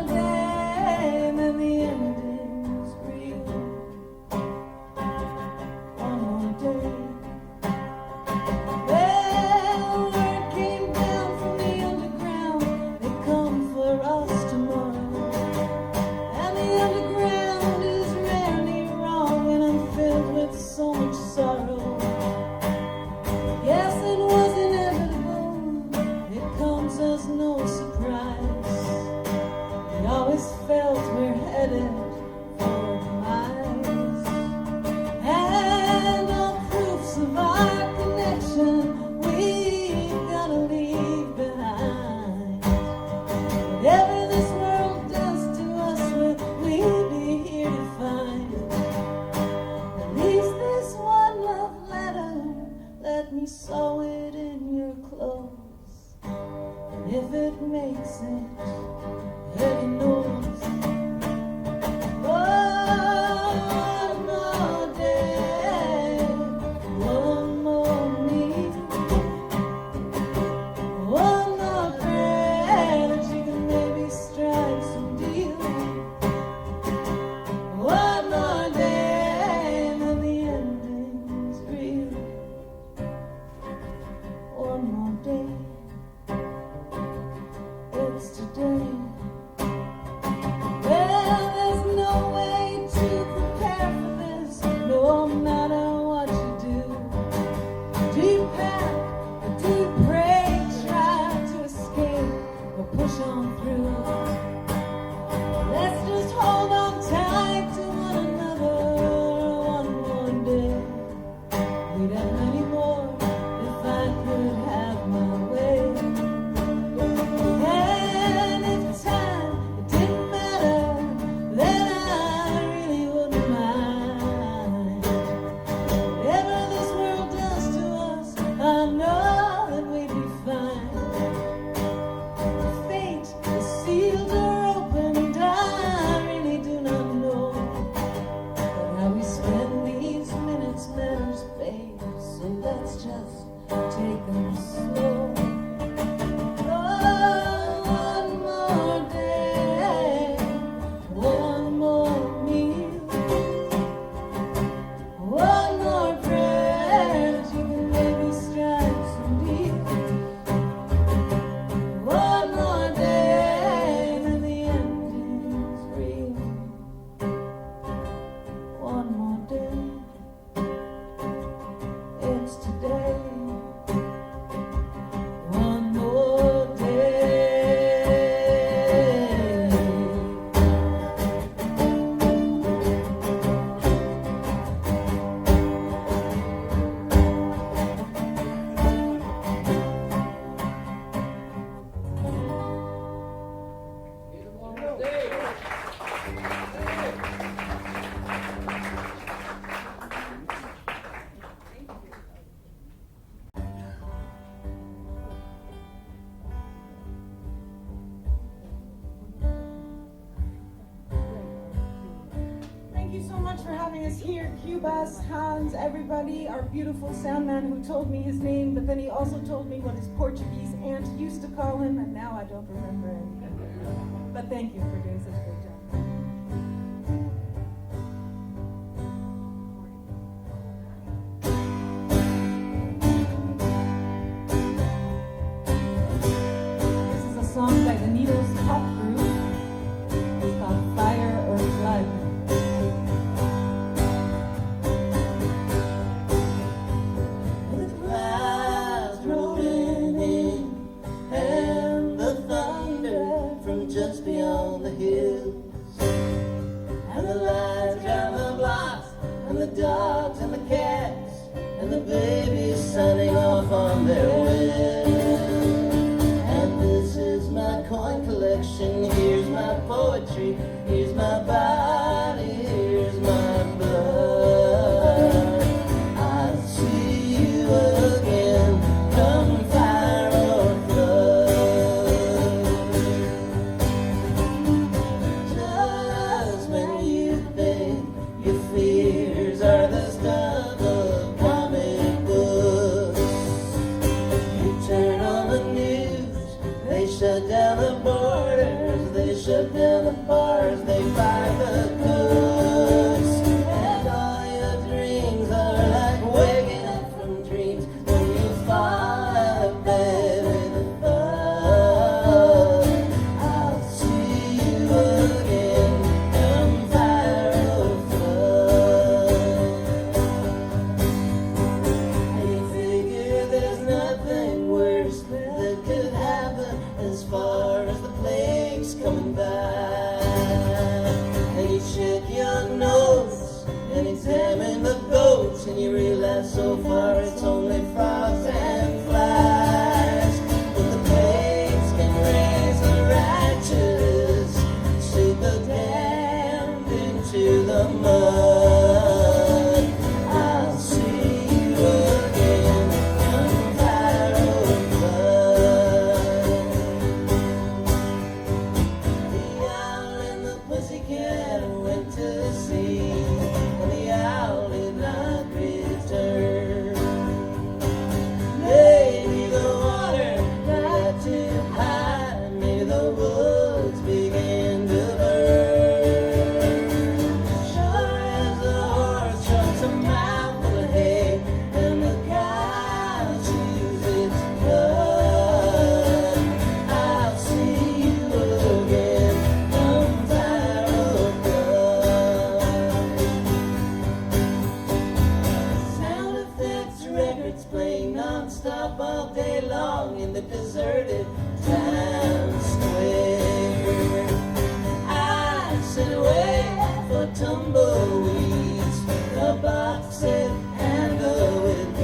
day. We'd have many more if I could have my way. And if time it didn't matter, then I really wouldn't mind. Whatever this world does to us, I know that we'd be fine. Fate, the seals are opened, I really do not know. But how we spend these minutes matters, babe, so let's just take them slow. Oh, one more day, one more meal, one more prayer that you can maybe strike some deal. One more day, then the ending's real. One more day, it's today. One more day. Thank you so much for having us here, QBus, Hans, everybody, our beautiful sound man who told me his name, but then he also told me what his Portuguese aunt used to call him, and now I don't remember it. But thank you for doing such a great job. This is a song by the Needles pop group. It's called Fire or Flood. The clouds rolling in, and the thunder from just beyond the hills, and the lights round the blocks, and the dogs and the cats, and the babies signing off on their will. And this is my coin collection. Here's my poetry. Here's my body. Here's my blood. I'll see you again, come fire or flood. Just when you think your fears are the stuff of comic books, you turn on the news, they shut down the borders, they shut down the bars, they fire the cooks. And all your dreams are like waking up from dreams when you fall out of bed with a thud. I'll see you again, come fire or flood. And you figure there's nothing worse that could happen as far as the plague's coming by. And you check your notes and examine the goats, and you realize so far it's only frogs and flies. But the plagues can raise the righteous, shoot the damned into the mud. I'll see you again, come fire or flood. The owl and the pussycat went to sea, and the owl did not return. Maybe the water got too high, maybe the woods began to burn. Sure as the horse chucks a mouthful of hay, and the cow chews its cud. I'll see you again, come fire or flood. Sound effects records playing non-stop all day long in the deserted town square. I sit away for tumbleweeds, a box set handle with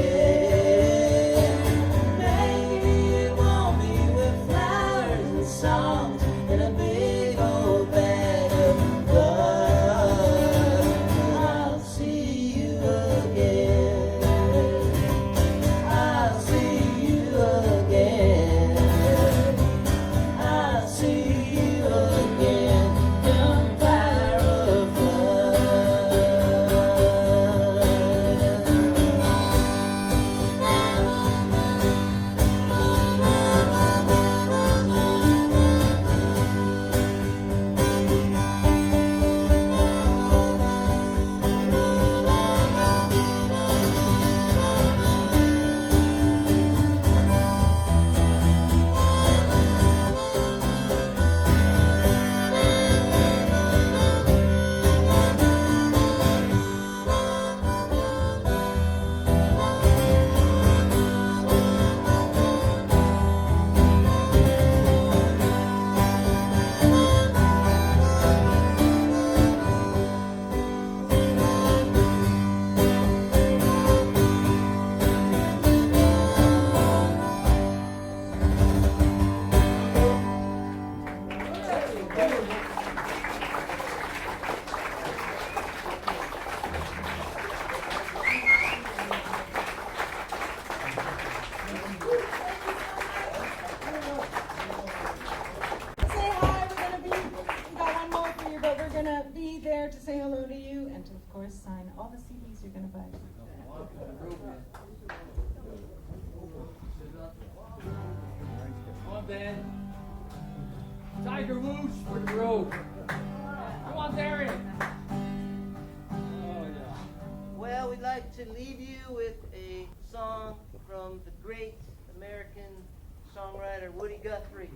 songwriter Woody Guthrie.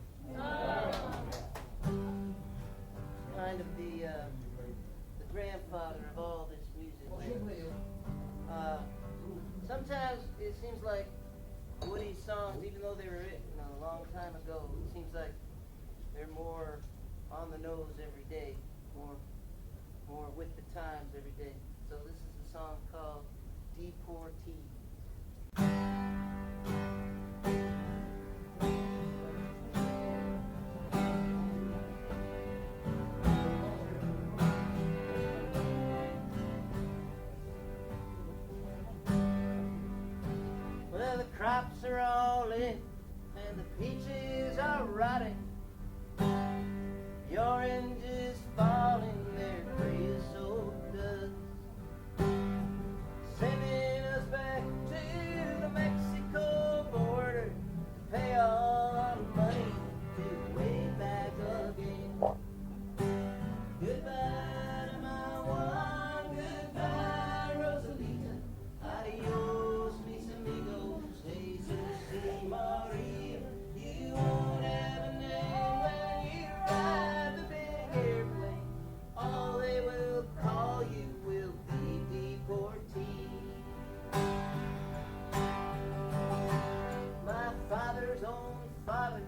Kind of the grandfather of all this music. Sometimes it seems like Woody's songs, even though they were written a long time ago, it seems like they're more on the nose every day, more with the times every day. So this is a song called Deportee. Well, the crops are all in and the peaches are rotting. The orange is falling, their creosote does, sending us back to the Mexico border to pay all our money to way back again. Goodbye to my one, goodbye Rosalita, adios mis amigos, Jesus y Maria. You won't have a name when you ride the big airplane. All they will call you will be Deportee. My father's own father,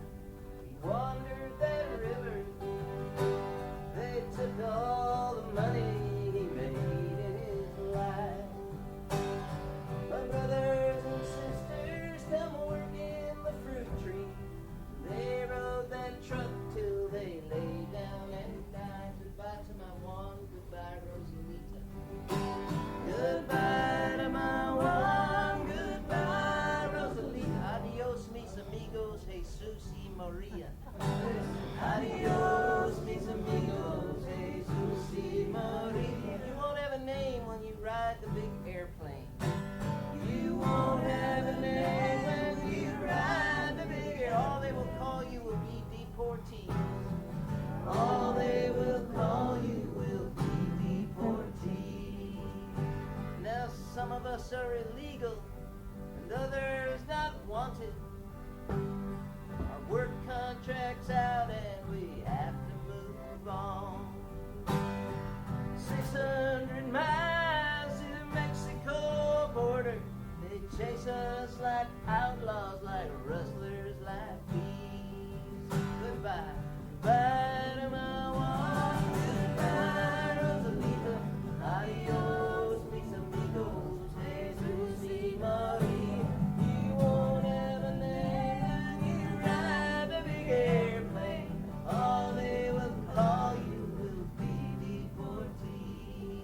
he wandered that river. They took all the money he made in his life. My brothers and sisters come work in the fruit tree. They rode that truck till they lay down and died. Goodbye to my one, goodbye Rosalita. Goodbye to my one, goodbye Rosalita. Adios mis amigos, Jesus y Maria. Adios mis amigos, Jesus y Maria. You won't have a name when you ride the big airplane. You won't have a name when you ride the big air. All they will call you will be Deportee. All they will call you will be Deportee. Now some of us are illegal and others not wanted. Our work contract's out and we have to move on. 600 miles to the Mexico border. They chase us like outlaws, like rustlers, like thieves. Goodbye, goodbye to my one, goodbye Rosalita. Adios mis amigos, Jesus y Maria. You won't have a name when you ride the big airplane. All they will call you will be Deportee.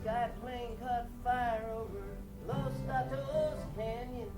Sky plane caught fire over Los Gatos Canyon.